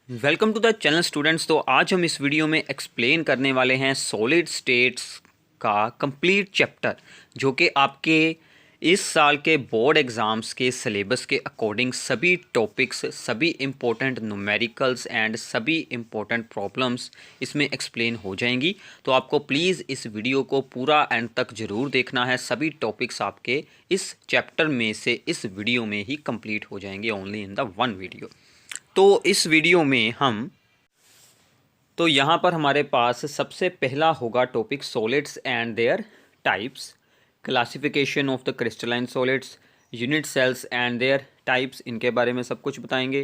Welcome to the channel students. तो आज हम इस वीडियो में एक्सप्लेन करने वाले हैं सॉलिड स्टेट्स का कंप्लीट चैप्टर, जो कि आपके इस साल के बोर्ड एग्ज़ाम्स के सिलेबस के अकॉर्डिंग सभी टॉपिक्स, सभी इम्पोर्टेंट न्यूमेरिकल्स एंड सभी इम्पोर्टेंट प्रॉब्लम्स इसमें एक्सप्लेन हो जाएंगी। तो आपको प्लीज़ इस वीडियो को पूरा एंड तक ज़रूर देखना है। सभी टॉपिक्स आपके इस चैप्टर में से इस वीडियो में ही कंप्लीट हो जाएंगे, only in the one video. तो इस वीडियो में तो यहाँ पर हमारे पास सबसे पहला होगा topic solids and their types, classification of the crystalline solids, unit cells and their types, इनके बारे में सब कुछ बताएंगे।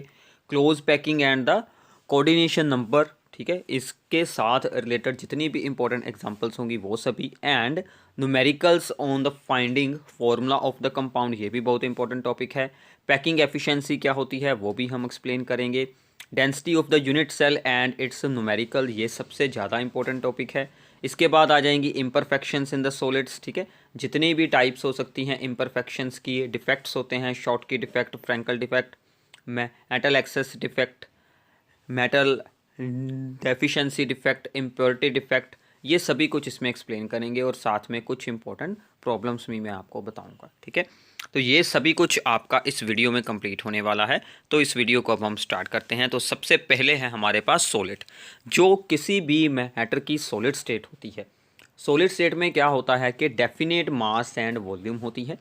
Close packing and the coordination number, ठीक है, इसके साथ रिलेटेड जितनी भी इंपॉर्टेंट एग्जांपल्स होंगी वो सभी, and numericals on the finding formula of the compound, ये भी बहुत इंपॉर्टेंट टॉपिक है। पैकिंग एफिशिएंसी क्या होती है वो भी हम एक्सप्लेन करेंगे। Density of the unit cell and its numerical, ये सबसे ज़्यादा इंपॉर्टेंट टॉपिक है। इसके बाद आ जाएंगी इम्परफेक्शंस इन द सॉलिड्स, ठीक है, जितनी भी टाइप्स हो सकती हैं इम्परफेक्शंस की, डिफेक्ट्स होते हैं, Schottky defect, Frenkel defect, metal excess defect, metal deficiency defect, impurity defect, ये सभी कुछ इसमें एक्सप्लेन करेंगे और साथ में कुछ इंपॉर्टेंट प्रॉब्लम्स भी मैं आपको बताऊंगा, ठीक है। तो ये सभी कुछ आपका इस वीडियो में कंप्लीट होने वाला है। तो इस वीडियो को अब हम स्टार्ट करते हैं। तो सबसे पहले है हमारे पास सॉलिड, जो किसी भी मैटर की सॉलिड स्टेट होती है। सॉलिड स्टेट में क्या होता है कि डेफिनेट मास एंड वॉल्यूम होती है।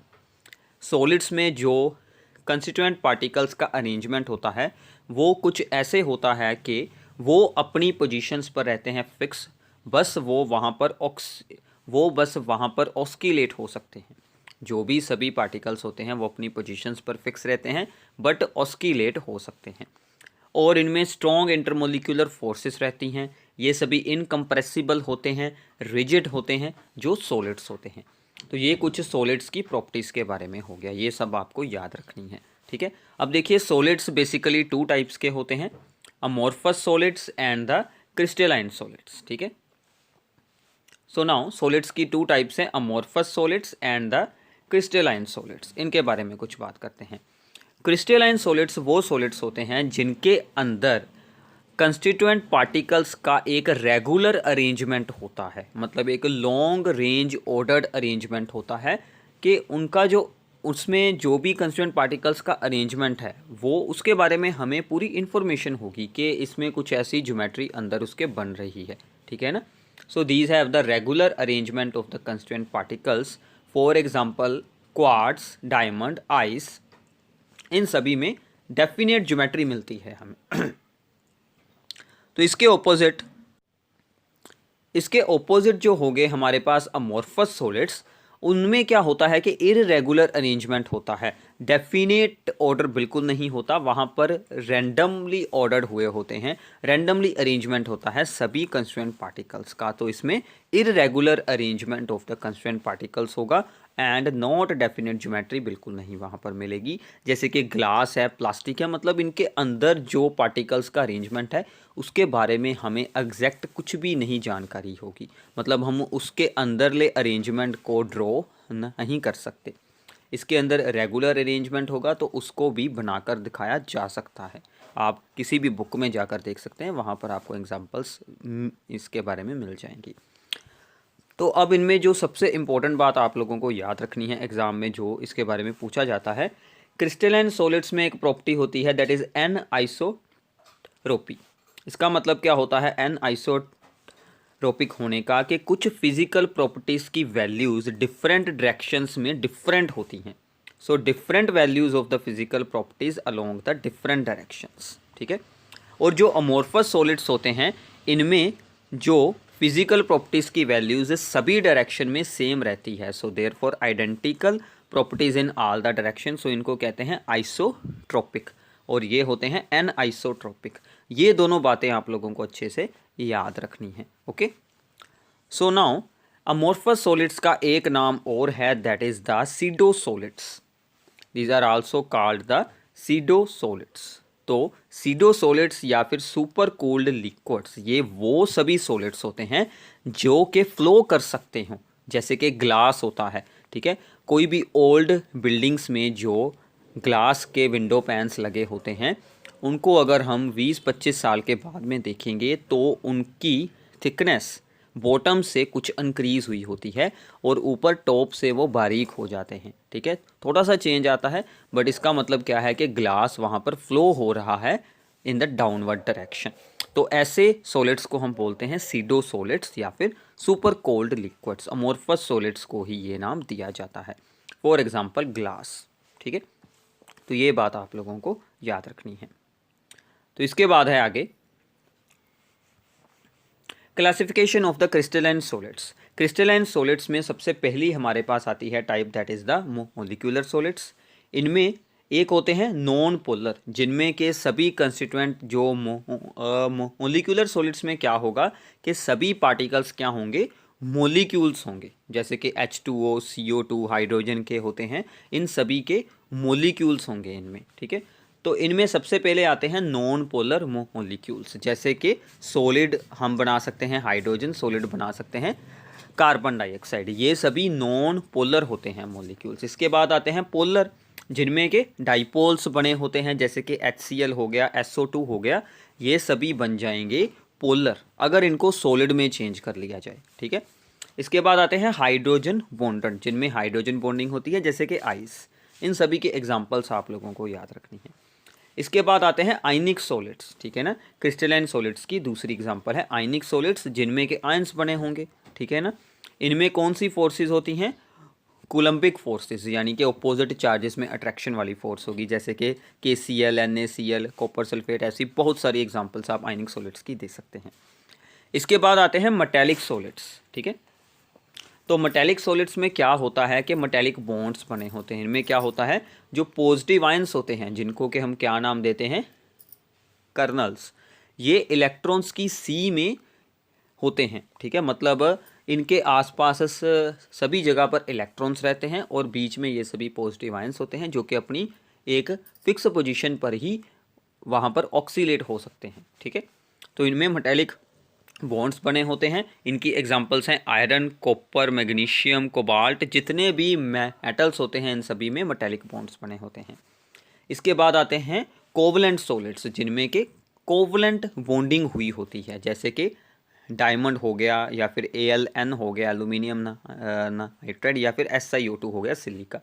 सॉलिड्स में जो कंस्टिट्यूएंट पार्टिकल्स का अरेंजमेंट होता है वो कुछ ऐसे होता है कि वो अपनी पोजीशंस पर रहते हैं फिक्स, बस वो वहाँ पर ऑस्किलेट हो सकते हैं। जो भी सभी पार्टिकल्स होते हैं वो अपनी पोजीशंस पर फिक्स रहते हैं बट ऑस्किलेट हो सकते हैं, और इनमें स्ट्रॉन्ग इंटरमोलिक्यूलर फोर्सेस रहती हैं। ये सभी इनकम्प्रेसिबल होते हैं, रिजिड होते हैं, जो सॉलिड्स होते हैं। तो ये कुछ सॉलिड्स की प्रॉपर्टीज़ के बारे में हो गया, ये सब आपको याद रखनी है, ठीक है। अब देखिए सॉलिड्स बेसिकली टू टाइप्स के होते हैं, amorphous solids and the crystalline solids, ठीक है। सो नाउ सॉलिड्स की टू टाइप्स हैं, amorphous solids and the crystalline solids. इनके बारे में कुछ बात करते हैं। क्रिस्टलाइन सॉलिड्स वो सॉलिड्स होते हैं जिनके अंदर कंस्टिट्यूएंट पार्टिकल्स का एक रेगुलर अरेंजमेंट होता है, मतलब एक लॉन्ग रेंज ऑर्डर्ड अरेंजमेंट होता है कि उनका जो उसमें जो भी कंस्टिट्यूएंट पार्टिकल्स का अरेंजमेंट है वो उसके बारे में हमें पूरी इन्फॉर्मेशन होगी कि इसमें कुछ ऐसी ज्योमेट्री अंदर उसके बन रही है, ठीक है ना। So these have the regular arrangement of the constituent particles, for example quartz, diamond, ice, इन सभी में डेफिनेट ज्योमेट्री मिलती है हमें। तो इसके ओपोजिट जो हो गए हमारे पास अमोर्फस सॉलिड्स, उनमें क्या होता है कि इररेगुलर अरेंजमेंट होता है, डेफिनेट ऑर्डर बिल्कुल नहीं होता, वहाँ पर रैंडमली ऑर्डर्ड हुए होते हैं, रैंडमली अरेंजमेंट होता है सभी कंस्टिट्यूएंट पार्टिकल्स का। तो इसमें irregular arrangement of the constituent particles होगा एंड नॉट डेफिनेट ज्योमेट्री बिल्कुल नहीं वहाँ पर मिलेगी। जैसे कि ग्लास है, प्लास्टिक है, मतलब इनके अंदर जो पार्टिकल्स का अरेंजमेंट है उसके बारे में हमें एग्जैक्ट कुछ भी नहीं जानकारी होगी, मतलब हम उसके अंदरले अरेंजमेंट को ड्रॉ नहीं कर सकते। इसके अंदर रेगुलर अरेंजमेंट होगा तो उसको भी बनाकर दिखाया जा सकता है। आप किसी भी बुक में जाकर देख सकते हैं, वहाँ पर आपको एग्जांपल्स इसके बारे में मिल जाएंगी। तो अब इनमें जो सबसे इम्पोर्टेंट बात आप लोगों को याद रखनी है एग्ज़ाम में, जो इसके बारे में पूछा जाता है, क्रिस्टलाइन सॉलिड्स में एक प्रॉपर्टी होती है दैट इज़ एन आइसोट्रोपी। इसका मतलब क्या होता है एन आइसोट्रोपिक होने का, कि कुछ फिजिकल प्रॉपर्टीज़ की वैल्यूज़ डिफरेंट डायरेक्शंस में डिफरेंट होती हैं। So different values of the physical properties along the different directions, ठीक है। और जो अमोर्फस सॉलिड्स होते हैं इनमें जो फिजिकल प्रॉपर्टीज़ की वैल्यूज़ सभी डायरेक्शन में सेम रहती है, so therefore identical properties in all the direction, so इनको कहते हैं आइसोट्रोपिक, और ये होते हैं एन आइसोट्रोपिक। ये दोनों बातें आप लोगों को अच्छे से याद रखनी है, okay. So now amorphous solids का एक नाम और है that is the pseudo solids, these are also called the pseudo solids. तो सीडो सॉलिड्स या फिर सुपर कोल्ड लिक्विड्स, ये वो सभी सॉलिड्स होते हैं जो कि फ्लो कर सकते हों, जैसे कि ग्लास होता है, ठीक है। कोई भी ओल्ड बिल्डिंग्स में जो ग्लास के विंडो पैन्स लगे होते हैं उनको अगर हम 20-25 साल के बाद में देखेंगे तो उनकी थिकनेस बॉटम से कुछ इंक्रीज हुई होती है और ऊपर टॉप से वो बारीक हो जाते हैं। ठीक है, थोड़ा सा चेंज आता है, बट इसका मतलब क्या है कि ग्लास वहाँ पर फ्लो हो रहा है इन द डाउनवर्ड डायरेक्शन। तो ऐसे सॉलिड्स को हम बोलते हैं सीडो सॉलिड्स या फिर super cold liquids. Amorphous solids को ही ये नाम दिया जाता है, फॉर एग्जांपल ग्लास। ठीक है, तो ये बात आप लोगों को याद रखनी है। तो इसके बाद है आगे classification of the crystalline solids. Crystalline solids में सबसे पहली हमारे पास आती है type that is the molecular solids. इनमें एक होते हैं नॉन पोलर, जिनमें के सभी कंस्टिट्यूएंट जो मोलिकुलर सॉलिड्स में क्या होगा कि सभी पार्टिकल्स क्या होंगे, मोलिक्यूल्स होंगे। जैसे कि H2O, CO2 हाइड्रोजन के होते हैं, इन सभी के मोलिक्यूल्स होंगे इनमें। ठीक है, तो इनमें सबसे पहले आते हैं नॉन पोलर मोलिक्यूल्स। जैसे कि सॉलिड हम बना सकते हैं हाइड्रोजन, सॉलिड बना सकते हैं कार्बन डाइऑक्साइड, ये सभी नॉन पोलर होते हैं मोलिक्यूल्स। इसके बाद आते हैं पोलर, जिनमें के डाइपोल्स बने होते हैं, जैसे कि HCl हो गया, SO2 हो गया, ये सभी बन जाएंगे पोलर अगर इनको सॉलिड में चेंज कर लिया जाए। ठीक है, इसके बाद आते हैं हाइड्रोजन बॉन्डेड, जिनमें हाइड्रोजन बॉन्डिंग होती है, जैसे कि आइस। इन सभी के एग्जाम्पल्स आप लोगों को याद रखनी है। इसके बाद आते हैं आयनिक सॉलिड्स। ठीक है ना, क्रिस्टलाइन सॉलिड्स की दूसरी एग्जांपल है आयनिक सॉलिड्स, जिनमें के आयंस बने होंगे। ठीक है ना, इनमें कौन सी फोर्सेस होती हैं, कूलम्बिक फोर्सेस, यानी कि अपोजिट चार्जेस में अट्रैक्शन वाली फोर्स होगी, जैसे कि KCl, NaCl, कॉपर सल्फेट, ऐसी बहुत सारी एग्जांपल्स आप आयनिक सॉलिड्स की दे सकते हैं। इसके बाद आते हैं मेटेलिक सॉलिड्स। ठीक है, तो मेटेलिक सॉलिड्स में क्या होता है कि मेटेलिक बॉन्ड्स बने होते हैं। इनमें क्या होता है, जो पॉजिटिव आयंस होते हैं, जिनको कि हम क्या नाम देते हैं, कर्नल्स, ये इलेक्ट्रॉन्स की सी में होते हैं। ठीक है, मतलब इनके आसपास सभी जगह पर इलेक्ट्रॉन्स रहते हैं और बीच में ये सभी पॉजिटिव आयंस होते हैं, जो कि अपनी एक फिक्स पोजीशन पर ही वहाँ पर ऑक्सीलेट हो सकते हैं। ठीक है, तो इनमें मेटेलिक बॉन्ड्स बने होते हैं। इनकी एग्जांपल्स हैं आयरन, कॉपर, मैग्नीशियम, कोबाल्ट, जितने भी मेटल्स होते हैं इन सभी में मेटेलिक बॉन्ड्स बने होते हैं। इसके बाद आते हैं कोवलेंट सॉलिड्स, जिनमें के कोवलेंट बॉन्डिंग हुई होती है, जैसे कि डायमंड हो गया, या फिर AlN हो गया, एल्यूमिनियम नाइट्राइड, या फिर SiO2 हो गया, सिलिका।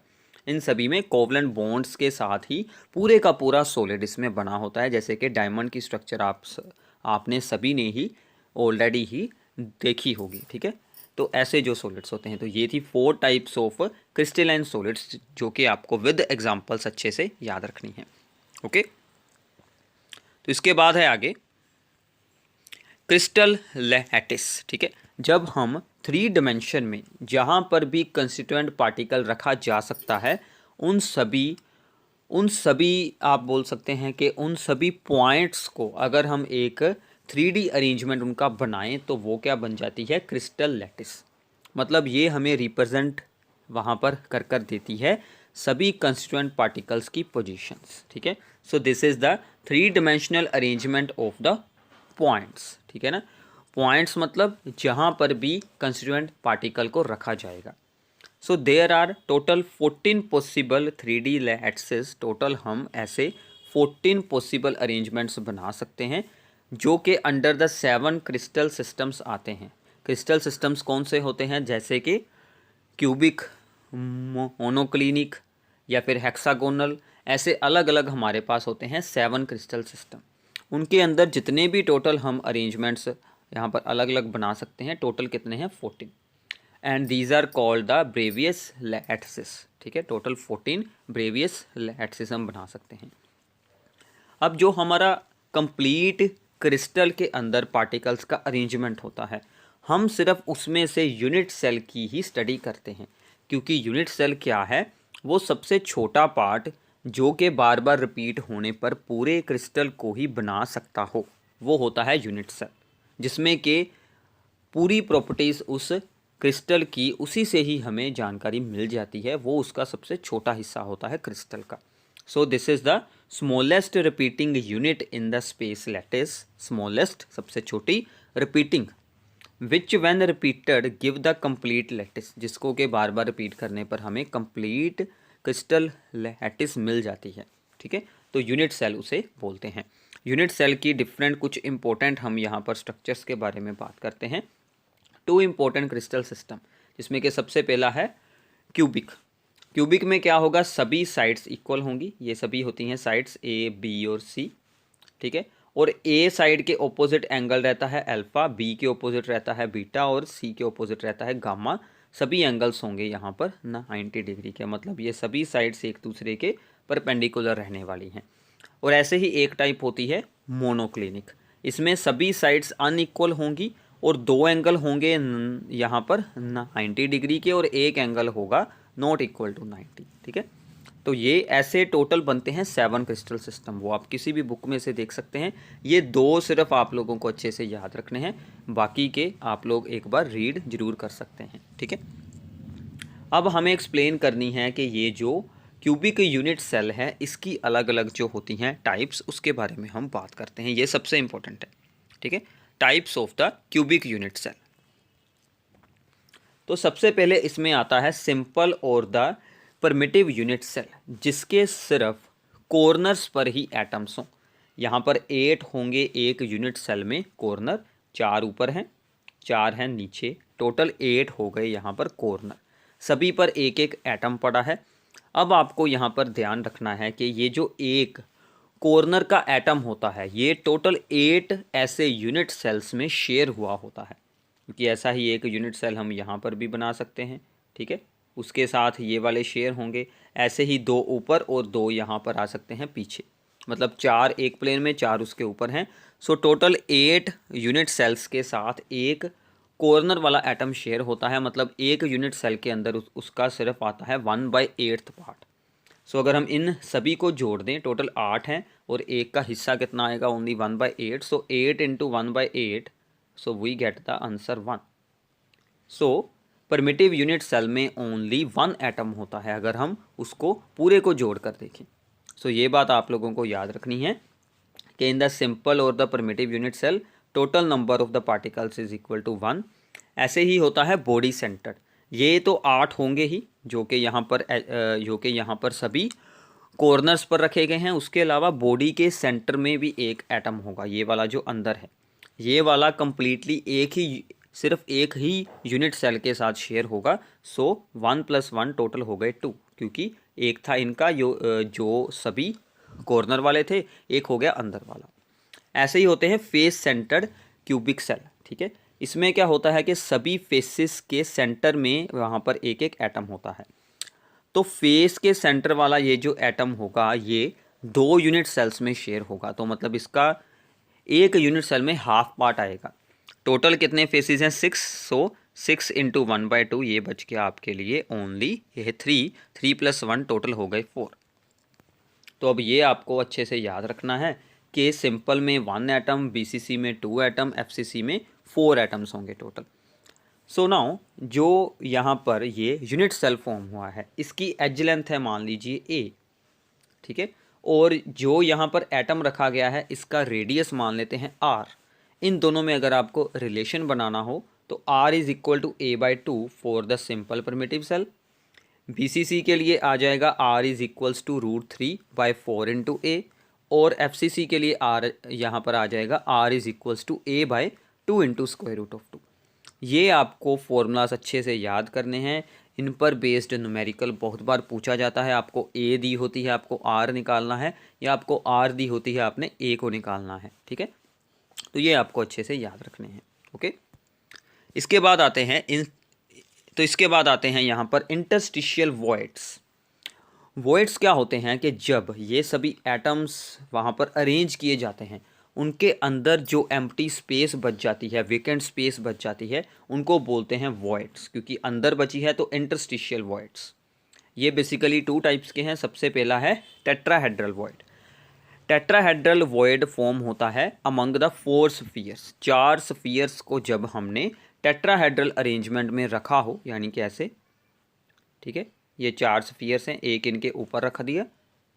इन सभी में कोवलेंट बॉन्ड्स के साथ ही पूरे का पूरा सॉलिड इसमें बना होता है। जैसे कि डायमंड की स्ट्रक्चर आपने सभी ने ही ऑलरेडी ही देखी होगी। ठीक है, तो ऐसे जो सॉलिड्स होते हैं, तो ये थी 4 टाइप्स ऑफ क्रिस्टलाइन सॉलिड्स, जो कि आपको विद एग्जांपल्स अच्छे से याद रखनी है। ओके, तो इसके बाद है आगे क्रिस्टल लैटिस। ठीक है, जब हम 3 डायमेंशन में जहाँ पर भी कंस्टिट्यूएंट पार्टिकल रखा जा सकता है, उन सभी आप बोल सकते हैं कि उन सभी पॉइंट्स को अगर हम एक 3D अरेंजमेंट उनका बनाएं, तो वो क्या बन जाती है, क्रिस्टल लैटिस। मतलब ये हमें रिप्रेजेंट वहाँ पर कर देती है सभी कंस्टिट्यूएंट पार्टिकल्स की पोजीशंस। ठीक है, so this is the 3 dimensional arrangement of the points. ठीक है ना, पॉइंट्स मतलब जहाँ पर भी कंस्टिट्यूएंट पार्टिकल को रखा जाएगा। So there are total 14 possible 3D lattices. Total हम ऐसे 14 पॉसिबल अरेंजमेंट्स बना सकते हैं, जो कि अंडर द 7 क्रिस्टल सिस्टम्स आते हैं। क्रिस्टल सिस्टम्स कौन से होते हैं, जैसे कि क्यूबिक, मोनोक्लिनिक, या फिर हेक्सागोनल, ऐसे अलग अलग हमारे पास होते हैं 7 क्रिस्टल सिस्टम। उनके अंदर जितने भी टोटल हम अरेंजमेंट्स यहाँ पर अलग अलग बना सकते हैं, टोटल कितने हैं, 14, and these are called the Bravais lattices. ठीक है, टोटल 14 ब्रेवियस लैटिसेस हम बना सकते हैं। अब जो हमारा कंप्लीट क्रिस्टल के अंदर पार्टिकल्स का अरेंजमेंट होता है, हम सिर्फ उसमें से यूनिट सेल की ही स्टडी करते हैं, क्योंकि यूनिट सेल क्या है, वो सबसे छोटा पार्ट जो कि बार बार रिपीट होने पर पूरे क्रिस्टल को ही बना सकता हो, वो होता है यूनिट सेल, जिसमें कि पूरी प्रॉपर्टीज़ उस क्रिस्टल की उसी से ही हमें जानकारी मिल जाती है। वो उसका सबसे छोटा हिस्सा होता है क्रिस्टल का। So this is the smallest repeating unit in the space lattice. Smallest सबसे छोटी, repeating which when repeated give the complete lattice, जिसको के बार बार रिपीट करने पर हमें कंप्लीट क्रिस्टल लैटिस मिल जाती है। ठीक है, तो यूनिट सेल उसे बोलते हैं। यूनिट सेल की डिफरेंट कुछ इंपॉर्टेंट हम यहाँ पर स्ट्रक्चर्स के बारे में बात करते हैं। 2 इम्पोर्टेंट क्रिस्टल सिस्टम, जिसमें कि सबसे पहला है क्यूबिक। क्यूबिक में क्या होगा, सभी साइड्स इक्वल होंगी, ये सभी होती हैं साइड्स ए बी और सी, ठीक है। और ए साइड के ऑपोजिट एंगल रहता है अल्फा, बी के ऑपोजिट रहता है बीटा और सी के ऑपोजिट रहता है गामा। सभी एंगल्स होंगे यहाँ पर 90 डिग्री के, मतलब ये सभी साइड्स एक दूसरे के परपेंडिकुलर रहने वाली हैं। और ऐसे ही एक टाइप होती है मोनोक्लिनिक, इसमें सभी साइड्स अनइक्वल होंगी और 2 एंगल होंगे यहाँ पर 90 डिग्री के और एक एंगल होगा नॉट इक्वल टू 90, ठीक है। तो ये ऐसे टोटल बनते हैं 7 क्रिस्टल सिस्टम, वो आप किसी भी बुक में से देख सकते हैं। ये 2 सिर्फ आप लोगों को अच्छे से याद रखने हैं, बाकी के आप लोग एक बार रीड जरूर कर सकते हैं, ठीक है। अब हमें एक्सप्लेन करनी है कि ये जो क्यूबिक यूनिट सेल है इसकी अलग अलग जो होती हैं टाइप्स, उसके बारे में हम बात करते हैं। ये सबसे इंपॉर्टेंट है, ठीक है। Types of the cubic unit cell. तो सबसे पहले इसमें आता है सिंपल और द परमिटिव यूनिट सेल, जिसके सिर्फ कॉर्नर्स पर ही एटम्स हों। यहाँ पर 8 होंगे एक यूनिट सेल में कॉर्नर, 4 ऊपर हैं 4 हैं नीचे, टोटल 8 हो गए यहाँ पर कॉर्नर, सभी पर एक एक एटम पड़ा है। अब आपको यहाँ पर ध्यान रखना है कि ये जो एक कॉर्नर का एटम होता है ये टोटल 8 ऐसे यूनिट सेल्स में शेयर हुआ होता है, क्योंकि ऐसा ही एक यूनिट सेल हम यहाँ पर भी बना सकते हैं, ठीक है। उसके साथ ये वाले शेयर होंगे, ऐसे ही 2 ऊपर और 2 यहाँ पर आ सकते हैं पीछे, मतलब 4 एक प्लेन में 4 उसके ऊपर हैं। सो टोटल 8 यूनिट सेल्स के साथ एक कॉर्नर वाला एटम शेयर होता है, मतलब एक यूनिट सेल के अंदर उसका सिर्फ आता है 1/8 पार्ट। सो अगर हम इन सभी को जोड़ दें, टोटल 8 हैं और एक का हिस्सा कितना आएगा, only 1/8। So 8 into 1/8, so we get the answer 1। So primitive unit cell में ओनली 1 एटम होता है अगर हम उसको पूरे को जोड़ कर देखें। सो ये बात आप लोगों को याद रखनी है कि इन द सिंपल और the primitive unit cell total number of the particles is equal to 1। ऐसे ही होता है बॉडी सेंटर, ये तो 8 होंगे ही जो कि यहाँ पर सभी कॉर्नर्स पर रखे गए हैं। उसके अलावा बॉडी के सेंटर में भी एक एटम होगा, ये वाला जो अंदर है, ये वाला कंप्लीटली सिर्फ एक ही यूनिट सेल के साथ शेयर होगा। सो 1 + 1 टोटल हो गए 2, क्योंकि एक था इनका जो सभी कॉर्नर वाले थे, एक हो गया अंदर वाला। ऐसे ही होते हैं फेस सेंटर्ड क्यूबिक सेल, ठीक है। इसमें क्या होता है कि सभी फेसेस के सेंटर में वहाँ पर एक एक एटम होता है। तो फेस के सेंटर वाला ये जो एटम होगा ये 2 यूनिट सेल्स में शेयर होगा, तो मतलब इसका एक यूनिट सेल में हाफ पार्ट आएगा। टोटल कितने फेसेस हैं, 6। सो 6 इंटू 1/2, ये बच गया आपके लिए ओनली ये 3 + 1 टोटल हो गए 4। तो अब ये आपको अच्छे से याद रखना है कि सिंपल में 1 एटम, बीसीसी में 2 एटम, एफसीसी में 4 एटम्स होंगे टोटल। सो नाउ जो यहाँ पर ये यूनिट सेल फॉर्म हुआ है इसकी एज लेंथ है मान लीजिए a, ठीक है। और जो यहाँ पर एटम रखा गया है इसका रेडियस मान लेते हैं r। इन दोनों में अगर आपको रिलेशन बनाना हो तो r is equal to a/2 for the simple primitive cell. BCC के लिए आ जाएगा r is equals to √3/4 into a, और एफसीसी के लिए r यहाँ पर आ जाएगा r is equals to a/2 into √2। ये आपको फॉर्मूलाज अच्छे से याद करने हैं, इन पर बेस्ड न्यूमेरिकल बहुत बार पूछा जाता है। आपको a दी होती है, आपको r निकालना है, या आपको r दी होती है, आपने a को निकालना है, ठीक है। तो ये आपको अच्छे से याद रखने हैं, ओके। इसके बाद आते हैं यहाँ पर इंटरस्टिशियल वॉइड्स। वॉइड्स क्या होते हैं कि जब ये सभी एटम्स वहाँ पर अरेंज किए जाते हैं, उनके अंदर जो एम्प्टी स्पेस बच जाती है, वेकेंट स्पेस बच जाती है, उनको बोलते हैं वॉइड्स, क्योंकि अंदर बची है तो इंटरस्टिशियल वॉइड्स। ये बेसिकली 2 टाइप्स के हैं। सबसे पहला है tetrahedral void. Tetrahedral void form होता है अमंग द 4 स्फीयर्स। 4 स्फीयर्स को जब हमने टेट्राहेड्रल अरेंजमेंट में रखा हो, यानी कि ऐसे, ठीक है। ये 4 स्फीयर्स हैं, एक इनके ऊपर रख दिया,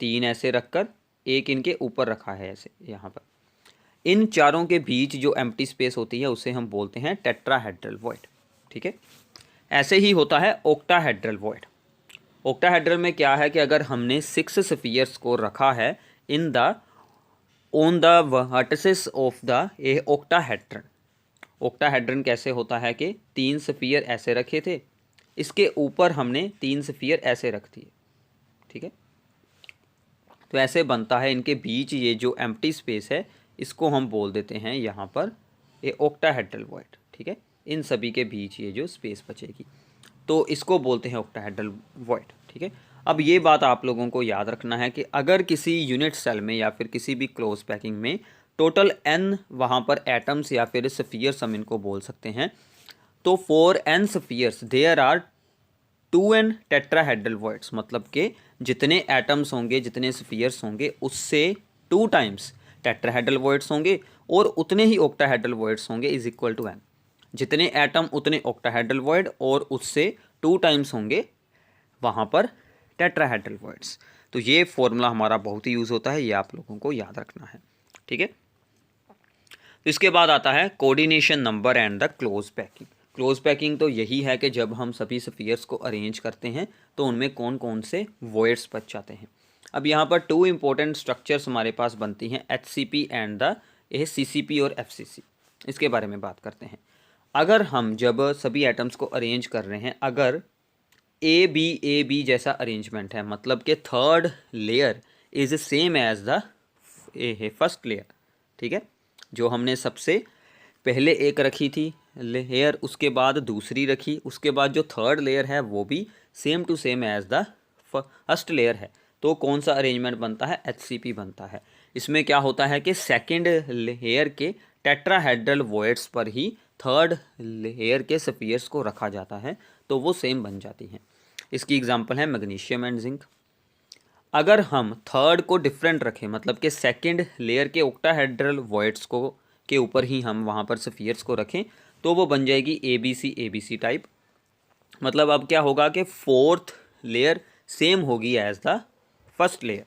3 ऐसे रखकर एक इनके ऊपर रखा है ऐसे यहाँ पर। इन चारों के बीच जो एम्प्टी स्पेस होती है उसे हम बोलते हैं टेट्राहेड्रल वॉइड, ठीक है। ऐसे ही होता है ऑक्टाहेड्रल वॉइड। ऑक्टाहेड्रल में क्या है कि अगर हमने 6 स्फीयर्स को रखा है in the on the vertices of the a octahedron. Octahedron कैसे होता है कि 3 स्फीयर ऐसे रखे थे, इसके ऊपर हमने 3 स्फीयर ऐसे रख दिए, ठीक है। तो ऐसे बनता है, इनके बीच ये जो एम्प्टी स्पेस है इसको हम बोल देते हैं यहाँ पर ये ऑक्टाहेड्रल वॉइड, ठीक है। इन सभी के बीच ये जो स्पेस बचेगी तो इसको बोलते हैं ऑक्टाहेड्रल वॉइड, ठीक है। अब ये बात आप लोगों को याद रखना है कि अगर किसी यूनिट सेल में या फिर किसी भी क्लोज पैकिंग में टोटल n वहाँ पर एटम्स या फिर स्फीयर्स हम इनको बोल सकते हैं, तो for n spheres there are 2n tetrahedral voids, मतलब कि जितने एटम्स होंगे, जितने स्फीयर्स होंगे उससे 2 टाइम्स टेट्राहेड्रल वॉइड्स होंगे और उतने ही ऑक्टाहेड्रल वॉइड्स होंगे इज इक्वल टू n। जितने एटम उतने ऑक्टाहेड्रल वॉइड और उससे 2 टाइम्स होंगे वहाँ पर टेट्राहेड्रल वॉइड्स। तो ये फॉर्मूला हमारा बहुत ही यूज़ होता है, ये आप लोगों को याद रखना है, ठीक है। तो इसके बाद आता है coordination number and the close packing. Close packing तो यही है कि जब हम सभी स्फीयर्स को अरेंज करते हैं तो उनमें कौन कौन से वॉइड्स बच जाते हैं। अब यहाँ पर 2 इंपॉर्टेंट स्ट्रक्चर्स हमारे पास बनती हैं, HCP एंड द CCP और FCC। इसके बारे में बात करते हैं। अगर हम जब सभी एटम्स को अरेंज कर रहे हैं, अगर ए बी जैसा अरेंजमेंट है, मतलब कि third layer is same as the first layer, ठीक है। जो हमने सबसे पहले एक रखी थी लेयर, उसके बाद दूसरी रखी, उसके बाद जो थर्ड लेयर है वो भी same to same as the first layer है, तो कौन सा अरेंजमेंट बनता है, HCP बनता है। इसमें क्या होता है कि सेकेंड लेयर के टेट्राहेड्रल वॉइड्स पर ही थर्ड लेयर के स्फीयर्स को रखा जाता है, तो वो सेम बन जाती हैं। इसकी एग्जांपल है मैग्नीशियम एंड जिंक। अगर हम थर्ड को डिफरेंट रखें, मतलब कि सेकंड लेयर के ऑक्टाहेड्रल वॉइड्स को के ऊपर ही हम वहाँ पर स्फीयर्स को रखें, तो वो बन जाएगी ABC टाइप। मतलब अब क्या होगा कि फोर्थ लेयर सेम होगी एज द फर्स्ट लेयर,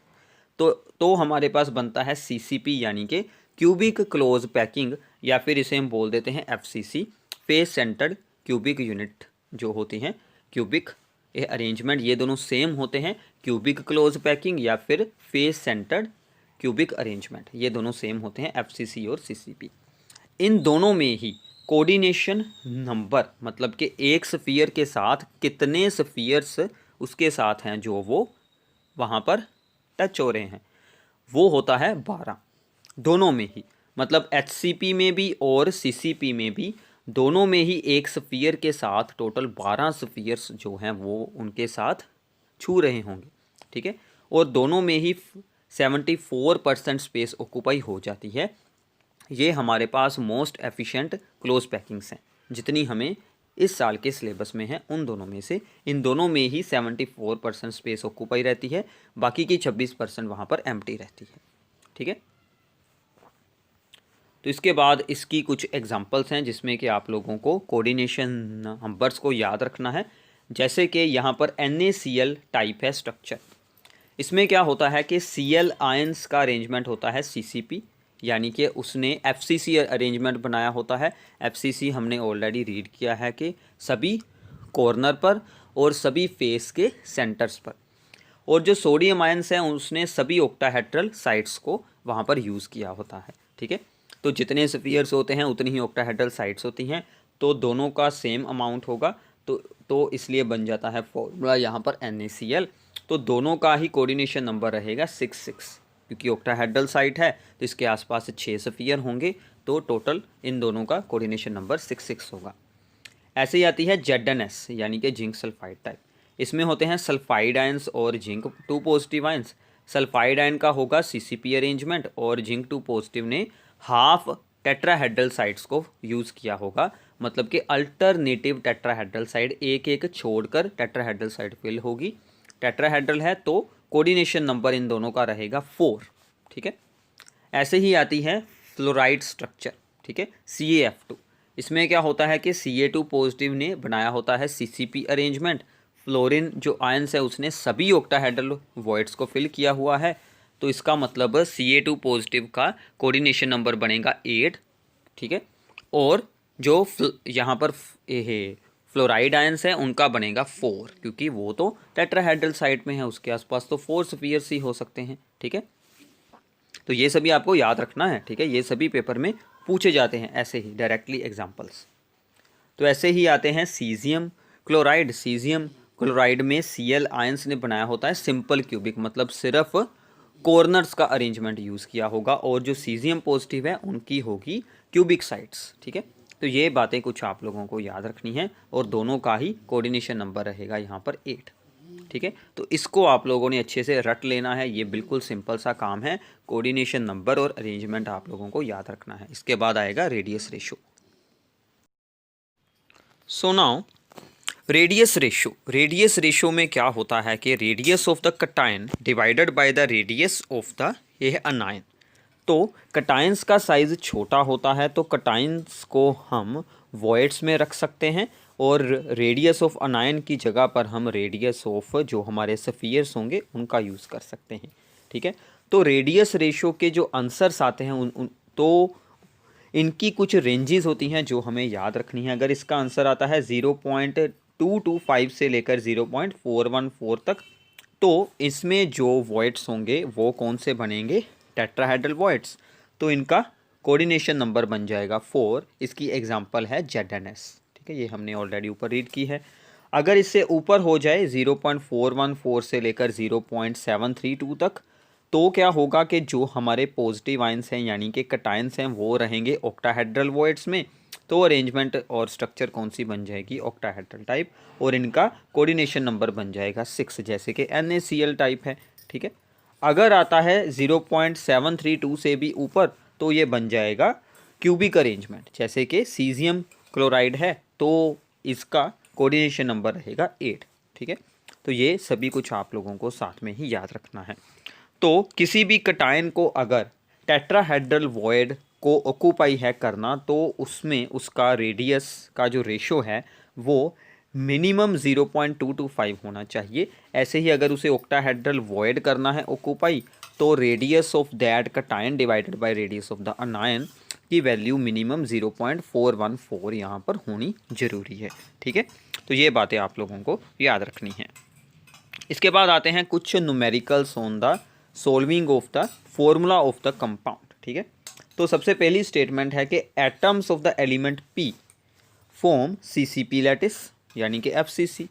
तो हमारे पास बनता है CCP, यानी कि क्यूबिक क्लोज पैकिंग, या फिर इसे हम बोल देते हैं FCC, face centred cubic unit जो होती हैं, क्यूबिक ये अरेंजमेंट, ये दोनों सेम होते हैं। क्यूबिक क्लोज पैकिंग या फिर फेस सेंटर्ड क्यूबिक अरेंजमेंट, ये दोनों सेम होते हैं, FCC और CCP। इन दोनों में ही कोऑर्डिनेशन नंबर, मतलब कि एक स्फीयर के साथ कितने स्फीयर्स उसके साथ हैं जो वो वहाँ पर टच हो रहे हैं, वो होता है 12 दोनों में ही। मतलब HCP में भी और CCP में भी, दोनों में ही एक स्फीयर के साथ टोटल 12 स्फीयर्स जो हैं वो उनके साथ छू रहे होंगे, ठीक है। और दोनों में ही 74% स्पेस ऑक्यूपाई हो जाती है। ये हमारे पास मोस्ट एफिशिएंट क्लोज पैकिंग्स हैं जितनी हमें इस साल के सिलेबस में है। उन दोनों में से इन दोनों में ही 74% स्पेस ऑक्यूपाई रहती है, बाकी की 26% वहाँ पर एम्प्टी रहती है, ठीक है। तो इसके बाद इसकी कुछ एग्जांपल्स हैं जिसमें कि आप लोगों को कोऑर्डिनेशन नंबर्स को याद रखना है। जैसे कि यहाँ पर NaCl टाइप है स्ट्रक्चर। इसमें क्या होता है कि Cl आयंस का अरेंजमेंट होता है CCP, यानी कि उसने FCC अरेंजमेंट बनाया होता है। FCC हमने ऑलरेडी रीड किया है कि सभी कॉर्नर पर और सभी फेस के सेंटर्स पर। और जो सोडियम आयंस है उसने सभी ऑक्टाहेड्रल साइट्स को वहाँ पर यूज़ किया होता है, ठीक है। तो जितने स्फीयर्स होते हैं उतनी ही ऑक्टाहेड्रल साइट्स होती हैं, तो दोनों का सेम अमाउंट होगा, तो इसलिए बन जाता है फॉर्मूला यहाँ पर NaCl। तो दोनों का ही कोऑर्डिनेशन नंबर रहेगा 66, क्योंकि ऑक्टाहेड्रल साइट है तो इसके आसपास 6 स्फीयर होंगे, तो टोटल इन दोनों का कोऑर्डिनेशन नंबर 66 होगा। ऐसे ही आती है ZnS, यानी कि जिंक सल्फाइड टाइप। इसमें होते हैं सल्फाइड आयंस और zinc 2 positive ions. Sulphide ion का होगा CCP अरेंजमेंट और जिंक 2 पॉजिटिव ने हाफ टेट्राहेड्रल साइड्स को यूज़ किया होगा, मतलब कि अल्टरनेटिव टेट्राहेड्रल साइड एक एक छोड़कर टेट्राहेड्रल साइड फिल होगी। टेट्राहेड्रल है तो कोऑर्डिनेशन नंबर इन दोनों का रहेगा 4, ठीक है। ऐसे ही आती है फ्लोराइड स्ट्रक्चर, ठीक है, CaF2। इसमें क्या होता है कि Ca2 पॉजिटिव ने बनाया होता है CCP अरेंजमेंट। फ्लोरीन जो आयंस है उसने सभी ऑक्टाहेड्रल वॉइड्स को फिल किया हुआ है, तो इसका मतलब Ca2 पॉजिटिव का कोऑर्डिनेशन नंबर बनेगा 8, ठीक है। और जो यहाँ पर फ्लोराइड आयंस है उनका बनेगा 4, क्योंकि वो तो टेट्राहेड्रल साइड में है, उसके आसपास तो 4 स्फीयर्स ही हो सकते हैं, ठीक है। तो ये सभी आपको याद रखना है, ठीक है। ये सभी पेपर में पूछे जाते हैं ऐसे ही डायरेक्टली एग्जाम्पल्स। तो ऐसे ही आते हैं सीजियम क्लोराइड। सीजियम क्लोराइड में Cl आयंस ने बनाया होता है सिंपल क्यूबिक, मतलब सिर्फ कॉर्नर्स का अरेंजमेंट यूज़ किया होगा, और जो सीजियम पॉजिटिव है उनकी होगी क्यूबिक साइड्स, ठीक है। तो ये बातें कुछ आप लोगों को याद रखनी है, और दोनों का ही कोऑर्डिनेशन नंबर रहेगा यहाँ पर 8, ठीक है। तो इसको आप लोगों ने अच्छे से रट लेना है, ये बिल्कुल सिंपल सा काम है। कोऑर्डिनेशन नंबर और अरेंजमेंट आप लोगों को याद रखना है। इसके बाद आएगा radius ratio. So now radius ratio. Radius ratio में क्या होता है कि radius of the cation divided by the radius of the ये अनायन। तो कटायंस का साइज़ छोटा होता है, तो कटायंस को हम वॉइड्स में रख सकते हैं, और रेडियस ऑफ अनायन की जगह पर हम रेडियस ऑफ जो हमारे सफ़ियर्स होंगे उनका यूज़ कर सकते हैं, ठीक है। तो रेडियस रेशो के जो आंसर्स आते हैं तो इनकी कुछ रेंजेस होती हैं जो हमें याद रखनी है। अगर इसका आंसर आता है 0.225 से लेकर 0.414 तक, तो इसमें जो वॉइड्स होंगे वो कौन से बनेंगे, टेट्राहेड्रल वॉइड्स। तो इनका कोऑर्डिनेशन नंबर बन जाएगा 4। इसकी एग्जांपल है ZnS, ठीक है, ये हमने ऑलरेडी ऊपर रीड की है। अगर इससे ऊपर हो जाए 0.414 से लेकर 0.732 तक, तो क्या होगा कि जो हमारे पॉजिटिव आयंस हैं यानी कि कटायंस हैं वो रहेंगे ऑक्टाहेड्रल वॉइड्स में। तो अरेंजमेंट और स्ट्रक्चर कौन सी बन जाएगी, ऑक्टाहेड्रल टाइप, और इनका कोऑर्डिनेशन नंबर बन जाएगा 6, जैसे कि NaCl टाइप है, ठीक है। अगर आता है 0.732 से भी ऊपर, तो ये बन जाएगा क्यूबिक अरेंजमेंट, जैसे कि सीजियम क्लोराइड है, तो इसका कोऑर्डिनेशन नंबर रहेगा 8, ठीक है। तो ये सभी कुछ आप लोगों को साथ में ही याद रखना है। तो किसी भी कटायन को अगर टेट्राहेड्रल वॉइड को ऑक्यूपाई है करना, तो उसमें उसका रेडियस का जो रेशो है वो मिनिमम 0.225 होना चाहिए। ऐसे ही अगर उसे ऑक्टाहेड्रल वॉइड करना है ऑक्यूपाई, तो radius of that cation divided by radius of the अनायन की वैल्यू मिनिमम 0.414 यहाँ पर होनी जरूरी है, ठीक है। तो ये बातें आप लोगों को याद रखनी है। इसके बाद आते हैं कुछ numericals on the solving of the formula of the compound, ठीक है। तो सबसे पहली स्टेटमेंट है कि atoms of the element P form CCP lattice यानी कि FCC,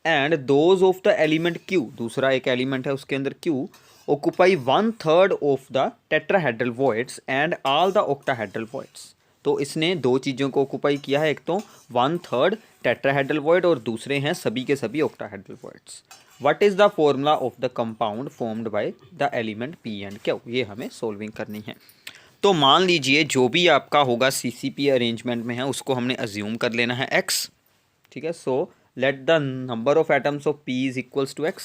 and those of the element Q, दूसरा एक एलिमेंट है उसके अंदर Q, occupy 1/3 of the tetrahedral voids and all the octahedral voids. तो इसने दो चीज़ों को ऑक्यूपाई किया है, एक तो 1/3 टेट्राहेड्रल वॉइड और दूसरे हैं सभी के सभी octahedral voids. What is the formula of the compound formed by the element P and Q, ये हमें सोल्विंग करनी है। तो मान लीजिए जो भी आपका होगा CCP अरेंजमेंट में है उसको हमने अज्यूम कर लेना है X, ठीक है। So let the number of atoms of P is equals to X।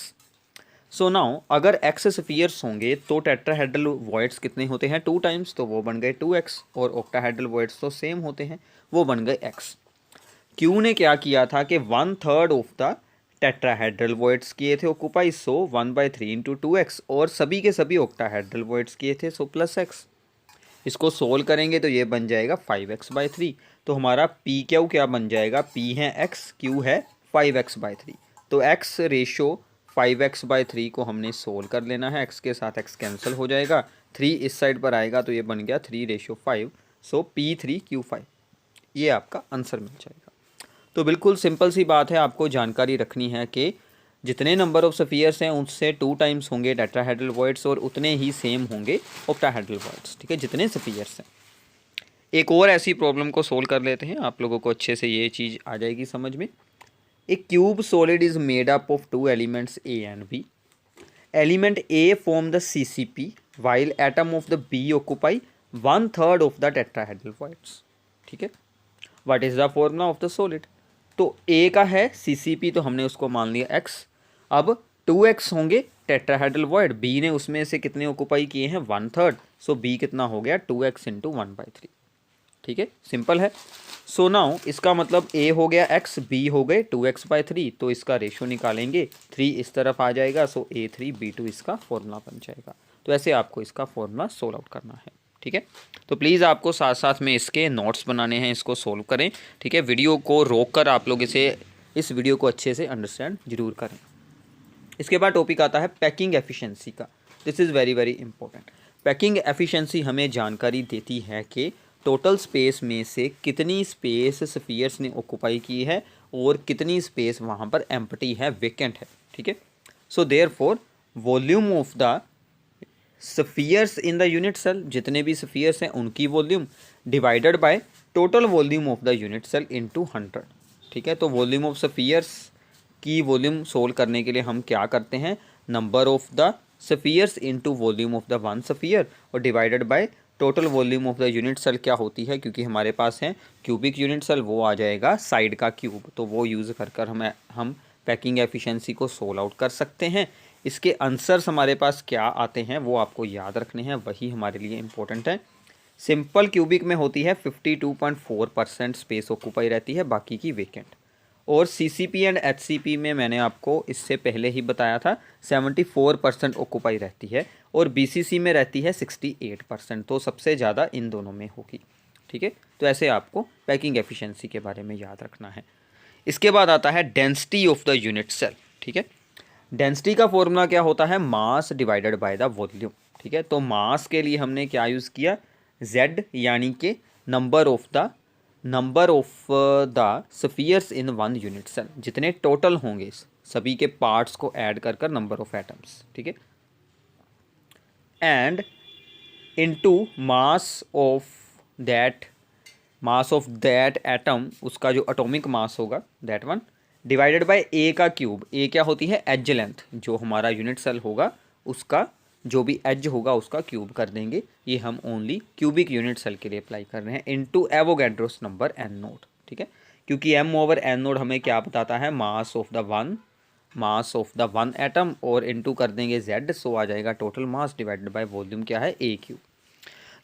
So now अगर X स्फीयर्स होंगे तो टेट्राहेड्रल वॉइड्स कितने होते हैं, 2 टाइम्स, तो वो बन गए 2X, और ऑक्टाहेड्रल वॉइड्स तो सेम होते हैं, वो बन गए X। Q ने क्या किया था कि 1/3 ऑफ द टेट्राहेड्रल वॉइड्स किए थे ऑक्यूपाई, सो 1/3 इंटू 2X, और सभी के सभी ऑक्टाहेड्रल वॉइड्स किए थे, सो प्लस X। इसको सोल्व करेंगे तो ये बन जाएगा 5x/3। तो हमारा PQ क्या बन जाएगा, P है X, Q है 5x/3। तो X रेशो 5x/3 को हमने सोल्व कर लेना है, X के साथ X कैंसिल हो जाएगा, 3 इस साइड पर आएगा तो ये बन गया 3:5, सो P3Q5, ये आपका आंसर मिल जाएगा। तो बिल्कुल सिंपल सी बात है, आपको जानकारी रखनी है कि जितने नंबर ऑफ स्फीयर्स हैं उससे 2 टाइम्स होंगे टेट्राहेड्रल वॉइड्स और उतने ही सेम होंगे ऑक्टाहेड्रल वॉइड्स, ठीक है, जितने स्फीयर्स हैं। एक और ऐसी प्रॉब्लम को सोल्व कर लेते हैं, आप लोगों को अच्छे से ये चीज़ आ जाएगी समझ में। A cube solid is made up of 2 elements A and B। Element A form the CCP while atom of the B occupy 1/3 of the tetrahedral voids, ठीक है। What is the formula of the solid. तो A का है CCP, तो हमने उसको मान लिया X। अब 2X होंगे टेट्राहेड्रल वॉइड, B ने उसमें से कितने ऑक्यूपाई किए हैं, 1/3, सो B कितना हो गया 2X इंटू 1/3, ठीक है, सिंपल है। सो नाउ इसका मतलब A हो गया X, B हो गए 2X/3, तो इसका रेशो निकालेंगे, 3 इस तरफ आ जाएगा, सो A3B2 इसका फॉर्मूला बन जाएगा। तो ऐसे आपको इसका फॉर्मूला सोल्व आउट करना है, ठीक है। तो प्लीज़ आपको साथ साथ में इसके नोट्स बनाने हैं, इसको सोल्व करें, ठीक है। वीडियो को रोक कर आप लोग इस वीडियो को अच्छे से अंडरस्टैंड जरूर करें। इसके बाद टॉपिक आता है पैकिंग एफिशिएंसी का। This is very very important. Packing efficiency हमें जानकारी देती है कि टोटल स्पेस में से कितनी स्पेस स्फीयर्स ने ऑक्यूपाई की है और कितनी स्पेस वहाँ पर एम्प्टी है, वेकेंट है। ठीक है, so therefore volume of the spheres in the unit cell, जितने भी स्फीयर्स हैं उनकी volume divided by total volume of the unit cell into 100। ठीक है, तो वॉल्यूम ऑफ स्फीयर्स की वॉल्यूम सोल्व करने के लिए हम क्या करते हैं, number of the spheres into volume of the one sphere और divided by total volume of the unit cell क्या होती है, क्योंकि हमारे पास है क्यूबिक यूनिट सेल, वो आ जाएगा साइड का क्यूब, तो वो यूज़ कर कर हम पैकिंग एफिशिएंसी को सोल्व आउट कर सकते हैं। इसके आंसर्स हमारे पास क्या आते हैं वो आपको याद रखने हैं, वही हमारे लिए इम्पोर्टेंट है। सिंपल क्यूबिक में होती है 52.4% स्पेस ऑक्यूपाई रहती है, बाकी की वेकेंट। और सीसीपी एंड एचसीपी में मैंने आपको इससे पहले ही बताया था 74% ऑक्यूपाई रहती है और बीसीसी में रहती है 68%, तो सबसे ज़्यादा इन दोनों में होगी। ठीक है, तो ऐसे आपको पैकिंग एफिशिएंसी के बारे में याद रखना है। इसके बाद आता है density of the unit cell. ठीक है, डेंसिटी का फॉर्मूला क्या होता है, mass divided by the volume. ठीक है, तो मास के लिए हमने क्या यूज़ किया, z, यानी कि number of the spheres in one unit cell, जितने टोटल होंगे सभी के पार्ट्स को ऐड कर कर नंबर ऑफ एटम्स। ठीक है, and into mass of that atom, उसका जो एटॉमिक मास होगा दैट वन, डिवाइडेड बाय ए का क्यूब। ए क्या होती है, एज लेंथ, जो हमारा यूनिट सेल होगा उसका जो भी एज होगा उसका क्यूब कर देंगे। ये हम ओनली क्यूबिक यूनिट सेल के लिए अप्लाई कर रहे हैं, into Avogadro's number N naught. ठीक है, क्योंकि m ओवर एन नोट हमें क्या बताता है, mass of the one atom, और इनटू कर देंगे z, सो आ जाएगा total mass divided by volume क्या है, a क्यूब।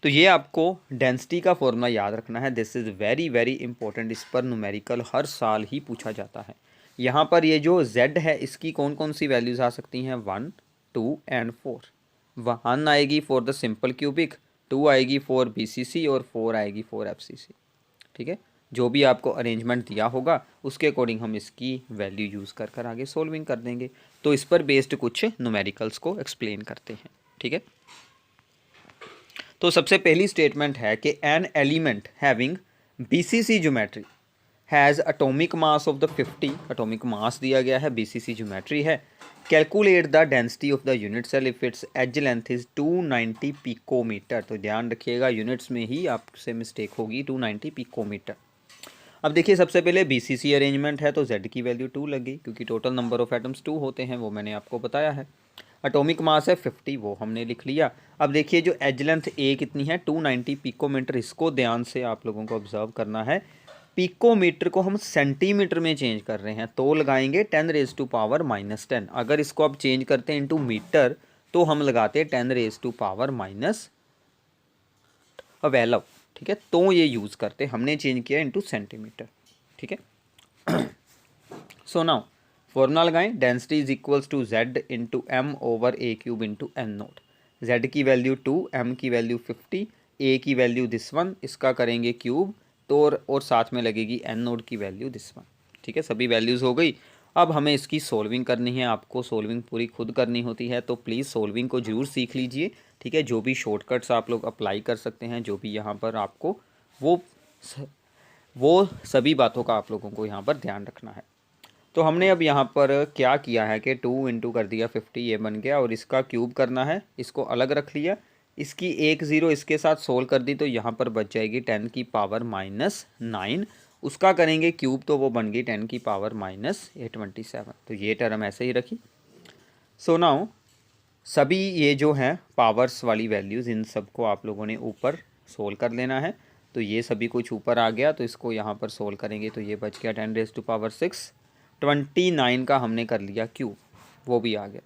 तो ये आपको डेंसिटी का फॉर्मूला याद रखना है, this is very very important. इस पर न्यूमेरिकल हर साल ही पूछा जाता है। यहाँ पर ये जो z है इसकी कौन कौन सी वैल्यूज़ आ सकती हैं, 1, 2 एंड 4। 1 आएगी फॉर द सिंपल क्यूबिक, 2 आएगी फॉर बीसीसी और 4 आएगी फॉर एफसीसी। ठीक है, जो भी आपको अरेंजमेंट दिया होगा उसके अकॉर्डिंग हम इसकी वैल्यू यूज़ कर कर आगे सोल्विंग कर देंगे। तो इस पर बेस्ड कुछ न्यूमेरिकल्स को एक्सप्लेन करते हैं। ठीक है, तो सबसे पहली स्टेटमेंट है कि an element having BCC geometry has atomic mass of the 50, atomic mass दिया गया है, बीसीसी ज्योमेट्री है। Calculate the density of the unit cell if its edge length is 290 picometre. तो ध्यान रखिएगा यूनिट्स में ही आपसे मिस्टेक होगी, 290 पिकोमीटर। अब देखिए सबसे पहले बीसीसी अरेंजमेंट है तो z की वैल्यू 2 लगी, क्योंकि टोटल नंबर ऑफ एटम्स 2 होते हैं, वो मैंने आपको बताया है। एटॉमिक मास है 50, वो हमने लिख लिया। अब देखिए जो एज लेंथ a कितनी है, 290 पिकोमीटर। इसको ध्यान से आप लोगों को ऑब्जर्व करना है, पिकोमीटर को हम सेंटीमीटर में चेंज कर रहे हैं, तो लगाएंगे 10⁻⁻10। अगर इसको आप चेंज करते हैं इनटू मीटर तो हम लगाते हैं 10⁻12। ठीक है, तो ये यूज़ करते, हमने चेंज किया इनटू सेंटीमीटर। ठीक है, सो नाउ फॉर्मूला लगाएं, density is equals to z into M over A cube into N naught. z की वैल्यू 2, m की वैल्यू 50, a की वैल्यू दिस वन, इसका करेंगे क्यूब तो और साथ में लगेगी एन नोट की वैल्यू दिस वन। ठीक है, सभी वैल्यूज़ हो गई। अब हमें इसकी सोल्विंग करनी है, आपको सोल्विंग पूरी खुद करनी होती है, तो प्लीज़ सोल्विंग को ज़रूर सीख लीजिए। ठीक है, जो भी शॉर्टकट्स आप लोग अप्लाई कर सकते हैं, जो भी यहाँ पर आपको वो सभी बातों का आप लोगों को यहाँ पर ध्यान रखना है। तो हमने अब यहाँ पर क्या किया है कि 2 इंटू कर दिया 50, ये बन गया, और इसका क्यूब करना है, इसको अलग रख लिया, इसकी 1 0 इसके साथ सोल्व कर दी, तो यहाँ पर बच जाएगी 10⁻⁹। उसका करेंगे क्यूब तो वो बन गई 10⁻⁻827। तो ये टर्म ऐसे ही रखी। सो नाउ सभी ये जो हैं पावर्स वाली वैल्यूज़, इन सब को आप लोगों ने ऊपर सोल्व कर लेना है। तो ये सभी कुछ ऊपर आ गया, तो इसको यहाँ पर सोल्व करेंगे तो ये बच गया 10⁻6। 29 का हमने कर लिया क्यूब, वो भी आ गया।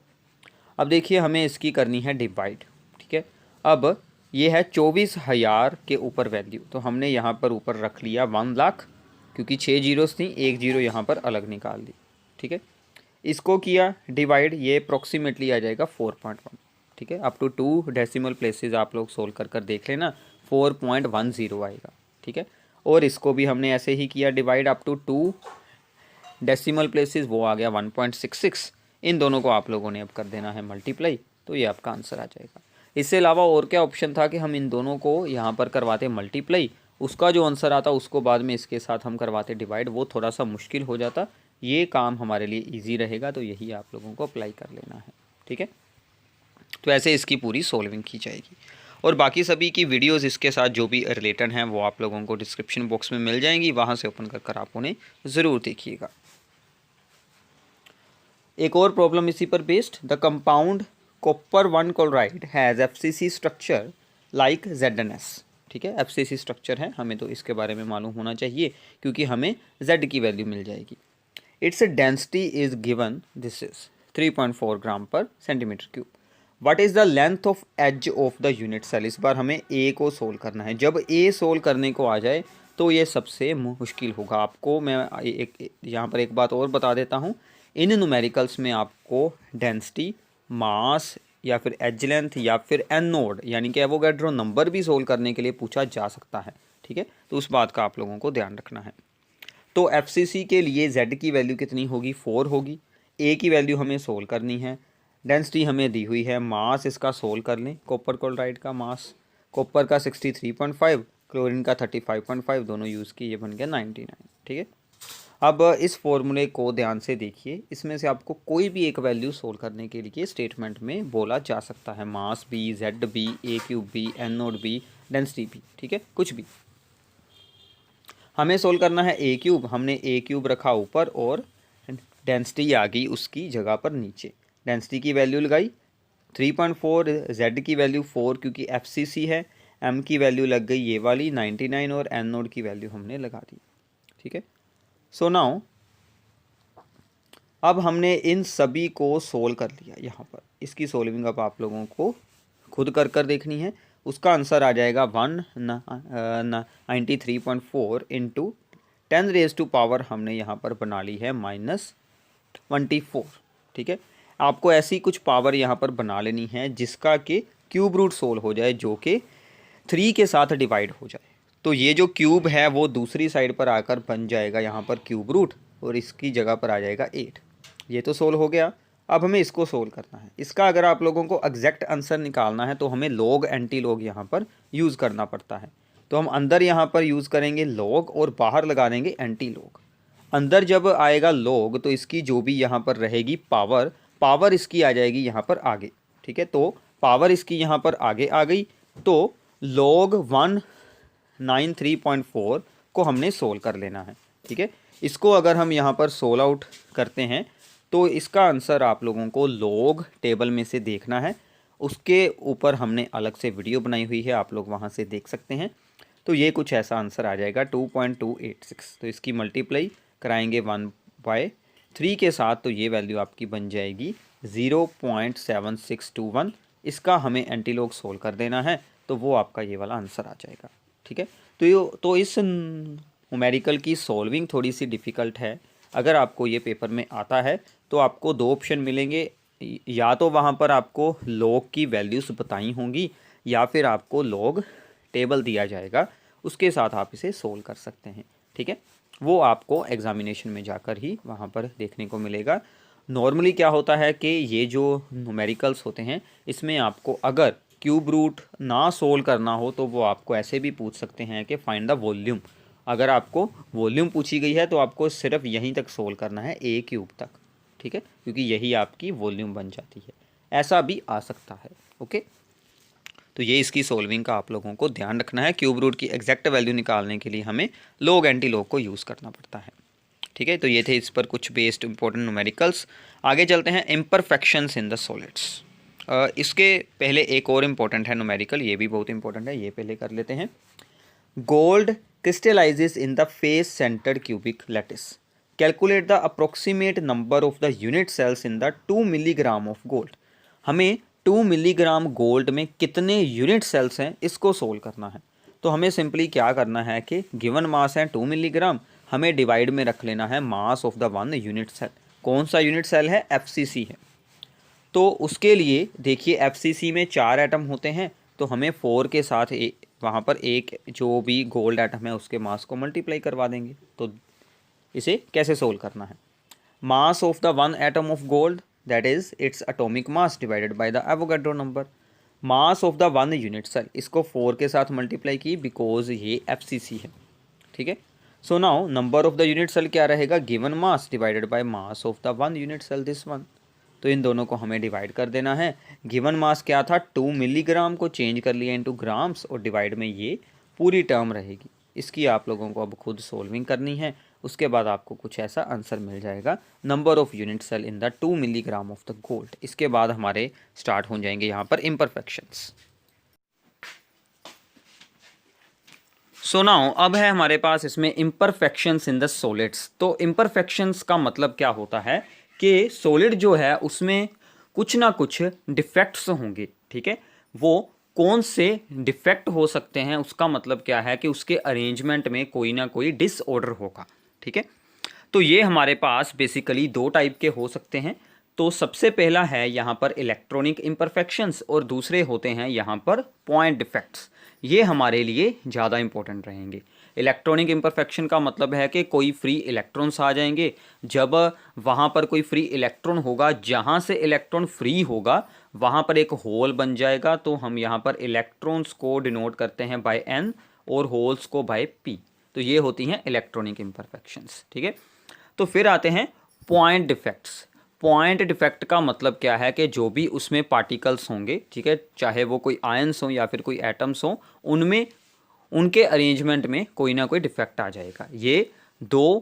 अब देखिए हमें इसकी करनी है डिवाइड। ठीक है, अब ये है 24,000 के ऊपर वैल्यू, तो हमने यहाँ पर ऊपर रख लिया 1 लाख, क्योंकि 6 जीरोस थी, 1 जीरो यहाँ पर अलग निकाल दी। ठीक है, इसको किया डिवाइड, ये अप्रॉक्सीमेटली आ जाएगा 4.1। ठीक है, अप टू 2 डेसिमल प्लेसेस आप लोग सोल्व कर कर देख लेना, 4.10 आएगा। ठीक है, और इसको भी हमने ऐसे ही किया divide, up to 2 decimal places, वो आ गया 1.66। इन दोनों को आप लोगों ने अब कर देना है मल्टीप्लाई, तो ये आपका आंसर आ जाएगा। इससे अलावा और क्या ऑप्शन था कि हम इन दोनों को यहाँ पर करवाते मल्टीप्लाई, उसका जो आंसर आता उसको बाद में इसके साथ हम करवाते डिवाइड, वो थोड़ा सा मुश्किल हो जाता। ये काम हमारे लिए ईजी रहेगा, तो यही आप लोगों को अप्लाई कर लेना है, ठीक है। तो ऐसे इसकी पूरी सॉल्विंग की जाएगी, और बाकी सभी की वीडियोस इसके साथ जो भी रिलेटेड हैं वो आप लोगों को डिस्क्रिप्शन बॉक्स में मिल जाएंगी, वहाँ से ओपन कर आप उन्हें ज़रूर देखिएगा। एक और प्रॉब्लम इसी पर based, the compound copper 1 chloride has FCC structure like ZnS, ठीक है। FCC स्ट्रक्चर है, हमें तो इसके बारे में मालूम होना चाहिए क्योंकि हमें Z की वैल्यू मिल जाएगी। Its density is given, this is 3.4 gram per centimetre cube. What is the length of edge of the unit cell. इस बार हमें ए को सोल्व करना है। जब ए सोल्व करने को आ जाए तो ये सबसे मुश्किल होगा। आपको मैं यहाँ पर एक बात और बता देता हूँ, इन न्यूमेरिकल्स में आपको डेंसिटी, मास या फिर एज लेंथ या फिर एनोड यानी कि एवोगैड्रो नंबर भी सोल्व करने के लिए पूछा जा सकता है, ठीक है। तो उस बात का आप लोगों को ध्यान रखना है। तो FCC के लिए Z की वैल्यू कितनी होगी, 4 होगी। A की वैल्यू हमें सोल्व करनी है, डेंसिटी हमें दी हुई है, मास इसका सोल्व कर लें। कॉपर क्लोराइड का मास, कॉपर का 63.5, क्लोरीन का 35.5, दोनों यूज़ किए, ये बन गया 99, ठीक है। अब इस फॉर्मूले को ध्यान से देखिए, इसमें से आपको कोई भी एक वैल्यू सोल्व करने के लिए स्टेटमेंट में बोला जा सकता है। मास B, Z B, A cube B, anode B, density B, ठीक है, कुछ भी। हमें सोल्व करना है A क्यूब, हमने A क्यूब रखा ऊपर और डेंसिटी आ गई उसकी जगह पर नीचे। डेंसिटी की वैल्यू लगाई 3.4, Z की वैल्यू 4 क्योंकि FCC है, M की वैल्यू लग गई ये वाली 99 और एन नोड की वैल्यू हमने लगा दी, ठीक है। सो नाउ अब हमने इन सभी को सोल्व कर लिया। यहाँ पर इसकी सोल्विंग अब आप लोगों को खुद कर देखनी है। उसका आंसर आ जाएगा 193.4 इंटू 10⁻⁴ हमने यहाँ पर बना ली है -24, ठीक है। आपको ऐसी कुछ पावर यहाँ पर बना लेनी है जिसका कि क्यूब रूट सोल्व हो जाए, जो कि 3 के साथ डिवाइड हो जाए। तो ये जो क्यूब है वो दूसरी साइड पर आकर बन जाएगा यहाँ पर क्यूब रूट, और इसकी जगह पर आ जाएगा 8। ये तो सोल्व हो गया। अब हमें इसको सोल्व करना है। इसका अगर आप लोगों को एग्जैक्ट आंसर निकालना है तो हमें लॉग एंटी लॉग यहाँ पर यूज़ करना पड़ता है। तो हम अंदर यहाँ पर यूज़ करेंगे लॉग और बाहर लगा देंगे एंटी लॉग। अंदर जब आएगा लॉग तो इसकी जो भी यहाँ पर रहेगी पावर इसकी आ जाएगी यहाँ पर आगे, ठीक है। तो पावर इसकी यहाँ पर आगे आ गई, तो log 193.4 को हमने सोल्व कर लेना है, ठीक है। इसको अगर हम यहाँ पर सोल्व आउट करते हैं तो इसका आंसर आप लोगों को लॉग टेबल में से देखना है। उसके ऊपर हमने अलग से वीडियो बनाई हुई है, आप लोग वहाँ से देख सकते हैं। तो ये कुछ ऐसा आंसर आ जाएगा 2.286। तो इसकी मल्टीप्लाई कराएंगे 1/3 के साथ, तो ये वैल्यू आपकी बन जाएगी 0.7621। इसका हमें एंटीलॉग सोल्व कर देना है, तो वो आपका ये वाला आंसर आ जाएगा, ठीक है। तो इस न्यूमेरिकल की सॉल्विंग थोड़ी सी डिफ़िकल्ट है। अगर आपको ये पेपर में आता है तो आपको 2 ऑप्शन मिलेंगे, या तो वहाँ पर आपको लॉग की वैल्यूज़ बताई होंगी या फिर आपको लॉग टेबल दिया जाएगा, उसके साथ आप इसे सोल्व कर सकते हैं, ठीक है। वो आपको एग्जामिनेशन में जाकर ही वहाँ पर देखने को मिलेगा। नॉर्मली क्या होता है कि ये जो न्यूमेरिकल्स होते हैं इसमें आपको अगर क्यूब रूट ना सोल्व करना हो तो वो आपको ऐसे भी पूछ सकते हैं कि फाइंड द वॉल्यूम। अगर आपको वॉल्यूम पूछी गई है तो आपको सिर्फ यहीं तक सोल्व करना है, ए क्यूब तक, ठीक है, क्योंकि यही आपकी वॉल्यूम बन जाती है। ऐसा भी आ सकता है, ओके। तो ये इसकी सोल्विंग का आप लोगों को ध्यान रखना है। क्यूब रूट की एग्जैक्ट वैल्यू निकालने के लिए हमें लॉग एंटी लॉग को यूज़ करना पड़ता है, ठीक है। तो ये थे इस पर कुछ बेस्ड इंपॉर्टेंट न्यूमेरिकल्स। आगे चलते हैं इम्परफेक्शंस इन द सॉलिड्स। इसके पहले एक और इम्पॉर्टेंट है न्यूमेरिकल, ये भी बहुत इंपॉर्टेंट है, ये पहले कर लेते हैं। Gold crystallizes in the face centered cubic lattice. Calculate the approximate number of the unit cells in the 2 milligram of gold. हमें 2 मिलीग्राम गोल्ड में कितने यूनिट सेल्स हैं इसको सोल्व करना है। तो हमें सिंपली क्या करना है कि गिवन मास है 2 मिलीग्राम, हमें डिवाइड में रख लेना है mass of the 1 unit cell. कौन सा यूनिट सेल है, FCC है। तो उसके लिए देखिए FCC में 4 एटम होते हैं, तो हमें 4 के साथ वहाँ पर एक जो भी गोल्ड एटम है उसके मास को मल्टीप्लाई करवा देंगे। तो इसे कैसे सोल्व करना है, mass of the 1 atom of gold that is its atomic mass divided by the Avogadro number. Mass of the one unit cell, इसको 4 के साथ मल्टीप्लाई की बिकॉज ये FCC है, ठीक है। So now number of the unit cell क्या रहेगा, given mass divided by mass of the one unit cell, this one. तो इन दोनों को हमें डिवाइड कर देना है। गिवन मास क्या था 2 मिलीग्राम, को चेंज कर लिया इनटू ग्राम्स और डिवाइड में ये पूरी टर्म रहेगी। इसकी आप लोगों को अब खुद सोल्विंग करनी है, उसके बाद आपको कुछ ऐसा आंसर मिल जाएगा, number of unit cell in the 2 milligram of the gold. इसके बाद हमारे स्टार्ट हो जाएंगे यहाँ पर इम्परफेक्शंस। सो नाउ अब है हमारे पास इसमें इम्परफेक्शंस इन द सॉलिड्स। तो इम्परफेक्शंस का मतलब क्या होता है कि सॉलिड जो है उसमें कुछ ना कुछ डिफेक्ट्स होंगे, ठीक है। वो कौन से डिफेक्ट हो सकते हैं, उसका मतलब क्या है कि उसके अरेंजमेंट में कोई ना कोई डिसऑर्डर होगा, ठीक है। तो ये हमारे पास बेसिकली 2 टाइप के हो सकते हैं। तो सबसे पहला है यहाँ पर इलेक्ट्रॉनिक इम्परफेक्शंस और दूसरे होते हैं यहाँ पर पॉइंट डिफेक्ट्स। ये हमारे लिए ज़्यादा इंपॉर्टेंट रहेंगे। इलेक्ट्रॉनिक इम्परफेक्शन का मतलब है कि कोई फ्री इलेक्ट्रॉन्स आ जाएंगे, जब वहाँ पर कोई फ्री इलेक्ट्रॉन होगा, जहाँ से इलेक्ट्रॉन फ्री होगा वहाँ पर एक होल बन जाएगा। तो हम यहाँ पर इलेक्ट्रॉन्स को डिनोट करते हैं बाय N और होल्स को बाय P। तो ये होती हैं इलेक्ट्रॉनिक इम्परफेक्शंस, ठीक है। तो फिर आते हैं पॉइंट डिफेक्ट्स। पॉइंट डिफेक्ट का मतलब क्या है कि जो भी उसमें पार्टिकल्स होंगे, ठीक है, चाहे वो कोई आयंस हो या फिर कोई एटम्स हो, उनमें उनके अरेंजमेंट में कोई ना कोई डिफेक्ट आ जाएगा। ये 2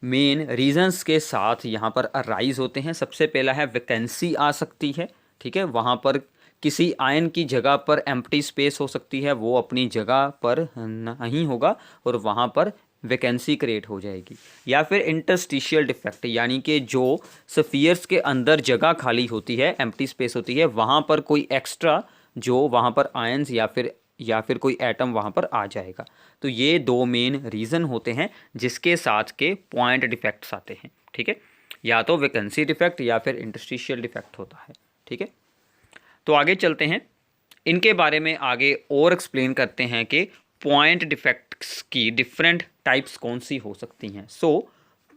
मेन रीजंस के साथ यहाँ पर अराइज होते हैं। सबसे पहला है वैकेंसी आ सकती है, ठीक है, वहाँ पर किसी आयन की जगह पर एम्प्टी स्पेस हो सकती है, वो अपनी जगह पर नहीं होगा और वहाँ पर वैकेंसी क्रिएट हो जाएगी। या फिर इंटरस्टिशियल डिफेक्ट, यानी कि जो स्फीयर्स के अंदर जगह खाली होती है, एम्प्टी स्पेस होती है, वहाँ पर कोई एक्स्ट्रा जो वहाँ पर आयंस या फिर कोई एटम वहाँ पर आ जाएगा। तो ये 2 मेन रीज़न होते हैं जिसके साथ के पॉइंट डिफेक्ट्स आते हैं, ठीक है। या तो वैकेंसी डिफेक्ट या फिर इंटरस्टिशियल डिफेक्ट होता है, ठीक है। तो आगे चलते हैं, इनके बारे में आगे और एक्सप्लेन करते हैं कि पॉइंट डिफेक्ट्स की डिफरेंट टाइप्स कौन सी हो सकती हैं। सो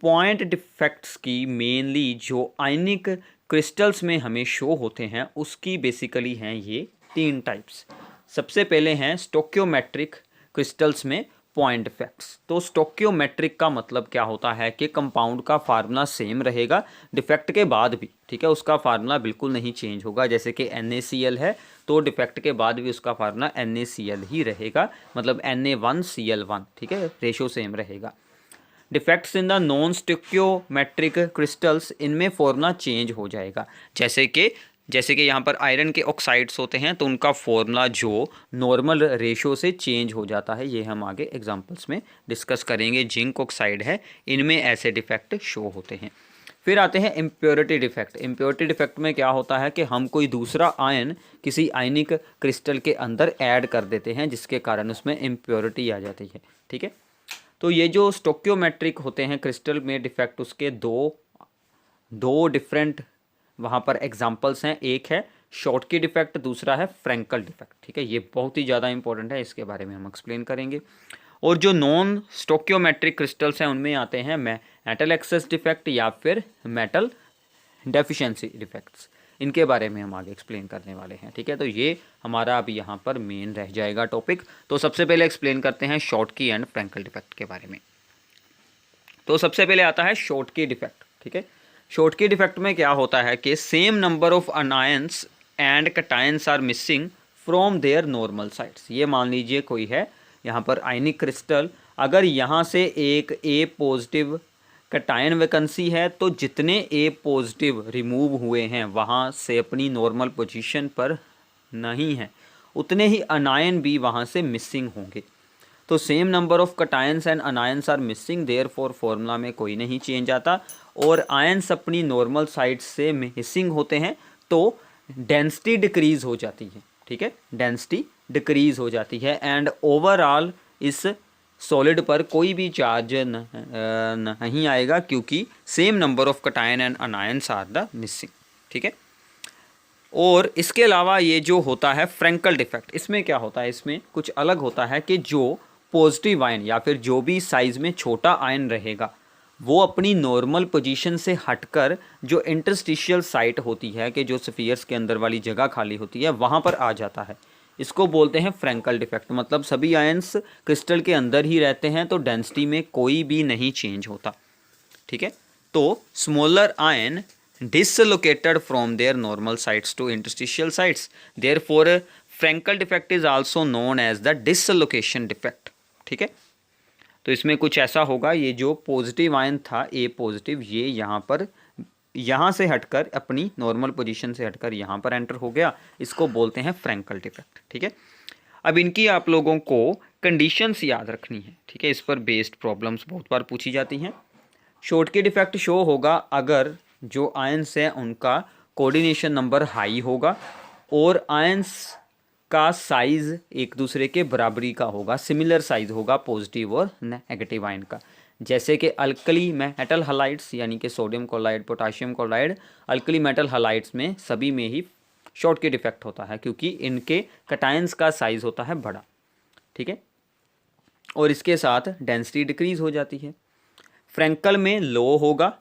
पॉइंट डिफेक्ट्स की मेनली जो आयनिक क्रिस्टल्स में हमें शो होते हैं उसकी बेसिकली हैं ये 3 टाइप्स। सबसे पहले हैं स्टोक्योमेट्रिक क्रिस्टल्स में पॉइंट डिफेक्ट्स। तो स्टोक्योमेट्रिक का मतलब क्या होता है कि कंपाउंड का फार्मूला सेम रहेगा डिफेक्ट के बाद भी, ठीक है, उसका फार्मूला बिल्कुल नहीं चेंज होगा। जैसे कि NaCl है तो डिफेक्ट के बाद भी उसका फार्मूला NaCl ही रहेगा, मतलब Na1Cl1, ठीक है, रेशो सेम रहेगा। Defects in the non stoichiometric crystals, इनमें फॉर्मूला चेंज हो जाएगा। जैसे कि यहाँ पर आयरन के ऑक्साइड्स होते हैं तो उनका फॉर्मूला जो नॉर्मल रेशो से चेंज हो जाता है, ये हम आगे एग्जांपल्स में डिस्कस करेंगे। जिंक ऑक्साइड है, इनमें ऐसे डिफेक्ट शो होते हैं। फिर आते हैं इम्प्योरिटी डिफेक्ट। इम्प्योरिटी डिफेक्ट में क्या होता है कि हम कोई दूसरा आयन किसी आयनिक क्रिस्टल के अंदर ऐड कर देते हैं जिसके कारण उसमें इम्प्योरिटी आ जाती है, ठीक है। तो ये जो स्टोक्योमेट्रिक होते हैं क्रिस्टल में डिफेक्ट, उसके दो डिफरेंट वहाँ पर एग्जाम्पल्स हैं। एक है शॉर्टकी डिफेक्ट, दूसरा है फ्रैंकल डिफेक्ट, ठीक है। ये बहुत ही ज़्यादा इंपॉर्टेंट है, इसके बारे में हम एक्सप्लेन करेंगे। और जो नॉन स्टोक्योमेट्रिक क्रिस्टल्स हैं उनमें आते हैं मेटल एक्सेस डिफेक्ट या फिर मेटल डेफिशिएंसी डिफेक्ट्स। इनके बारे में हम आगे एक्सप्लेन करने वाले हैं, ठीक है। तो ये हमारा अभी यहाँ पर मेन रह जाएगा टॉपिक। तो सबसे पहले एक्सप्लेन करते हैं शॉर्टकी एंड फ्रैंकल डिफेक्ट के बारे में। तो सबसे पहले आता है शॉर्टकी डिफेक्ट, ठीक है। शॉर्टकी डिफेक्ट में क्या होता है कि same number of anions and cations are missing from their normal sites. ये मान लीजिए कोई है यहाँ पर आयनिक क्रिस्टल, अगर यहाँ से एक A पॉजिटिव कटायन वैकेंसी है तो जितने A पॉजिटिव रिमूव हुए हैं वहाँ से अपनी नॉर्मल पोजीशन पर नहीं है, उतने ही अनायन भी वहाँ से मिसिंग होंगे। तो same number of cations and anions are missing, therefore formula में कोई नहीं चेंज आता और आयंस अपनी नॉर्मल साइड से मिसिंग होते हैं तो डेंसिटी डिक्रीज हो जाती है, ठीक है, डेंसिटी डिक्रीज हो जाती है एंड ओवरऑल इस सॉलिड पर कोई भी चार्ज नहीं आएगा क्योंकि same number of cation and anions are the missing, ठीक है। और इसके अलावा ये जो होता है फ्रैंकल डिफेक्ट, इसमें क्या होता है, इसमें कुछ अलग होता है कि जो पॉजिटिव आयन या फिर जो भी साइज में छोटा आयन रहेगा वो अपनी नॉर्मल पोजीशन से हटकर जो इंटरस्टिशियल साइट होती है कि जो स्फीयर्स के अंदर वाली जगह खाली होती है वहाँ पर आ जाता है। इसको बोलते हैं फ्रैंकल डिफेक्ट, मतलब सभी आयंस क्रिस्टल के अंदर ही रहते हैं तो डेंसिटी में कोई भी नहीं चेंज होता। ठीक है, तो smaller ion dislocated from their normal sites to interstitial sites, therefore Frankel defect is also known as the dislocation defect। ठीक है, तो इसमें कुछ ऐसा होगा, ये जो पॉजिटिव आयन था ए पॉजिटिव, ये यहाँ से हटकर अपनी नॉर्मल पोजीशन से हटकर यहाँ पर एंटर हो गया, इसको बोलते हैं फ्रैंकल डिफेक्ट। ठीक है, अब इनकी आप लोगों को कंडीशंस याद रखनी है। ठीक है, इस पर बेस्ड प्रॉब्लम्स बहुत बार पूछी जाती हैं। शॉर्टकी डिफेक्ट शो होगा अगर जो आयंस हैं उनका कोऑर्डिनेशन नंबर हाई होगा और आयंस का साइज एक दूसरे के बराबरी का होगा, सिमिलर साइज होगा पॉजिटिव और नेगेटिव आयन का। जैसे कि अल्कली मेटल हलाइड्स यानी कि sodium chloride, potassium chloride, alkali metal halides में सभी में ही शॉर्टकी डिफेक्ट होता है क्योंकि इनके कटायंस का साइज होता है बड़ा। ठीक है, और इसके साथ डेंसिटी डिक्रीज हो जाती है। फ्रैंकल में लो होगा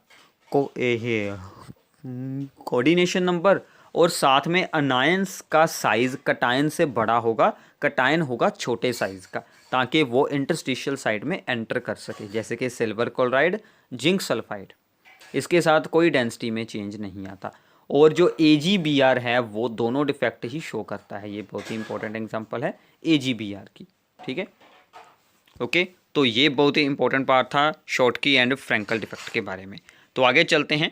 कोऑर्डिनेशन नंबर और साथ में अनायंस का साइज कटायन से बड़ा होगा, कटायन होगा छोटे साइज का ताकि वो इंटरस्टिशियल साइड में एंटर कर सके, जैसे कि सिल्वर क्लोराइड, जिंक सल्फाइड। इसके साथ कोई डेंसिटी में चेंज नहीं आता। और जो AgBr है वो दोनों डिफेक्ट ही शो करता है, ये बहुत ही इंपॉर्टेंट एग्जांपल है AgBr की। ठीक है, ओके, तो ये बहुत ही इंपॉर्टेंट पार्ट था शॉर्टकी एंड फ्रैंकल डिफेक्ट के बारे में। तो आगे चलते हैं,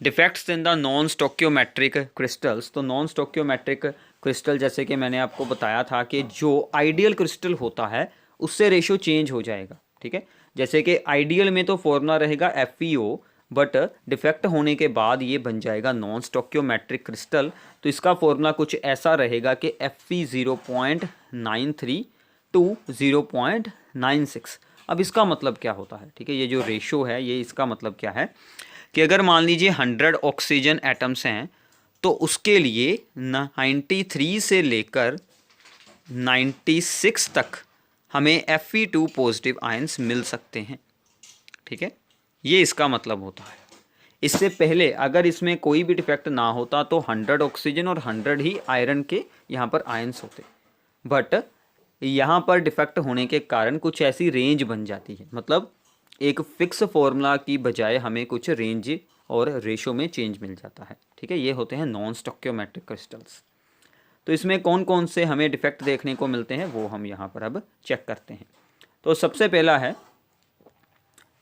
defects in the non stoichiometric crystals. तो नॉन स्टोक्योमेट्रिक क्रिस्टल जैसे कि मैंने आपको बताया था कि जो आइडियल क्रिस्टल होता है उससे रेशो चेंज हो जाएगा। ठीक है, जैसे कि आइडियल में तो फॉर्मूला रहेगा FeO, बट डिफेक्ट होने के बाद ये बन जाएगा नॉन स्टोक्योमेट्रिक क्रिस्टल। तो इसका फॉर्मूला कुछ ऐसा रहेगा कि Fe 0.93 टू 0.96। अब इसका मतलब क्या होता है? ठीक है, ये जो रेशो है ये इसका मतलब क्या है कि अगर मान लीजिए 100 ऑक्सीजन एटम्स हैं तो उसके लिए 93 से लेकर 96 तक हमें Fe2 पॉजिटिव आयंस मिल सकते हैं। ठीक है, ये इसका मतलब होता है। इससे पहले अगर इसमें कोई भी डिफेक्ट ना होता तो 100 ऑक्सीजन और 100 ही आयरन के यहाँ पर आयंस होते, बट यहाँ पर डिफेक्ट होने के कारण कुछ ऐसी रेंज बन जाती है, मतलब एक फिक्स फॉर्मूला की बजाय हमें कुछ रेंज और रेशो में चेंज मिल जाता है। ठीक है, ये होते हैं नॉन स्टोक्योमेट्रिक क्रिस्टल्स। तो इसमें कौन कौन से हमें डिफेक्ट देखने को मिलते हैं वो हम यहाँ पर अब चेक करते हैं। तो सबसे पहला है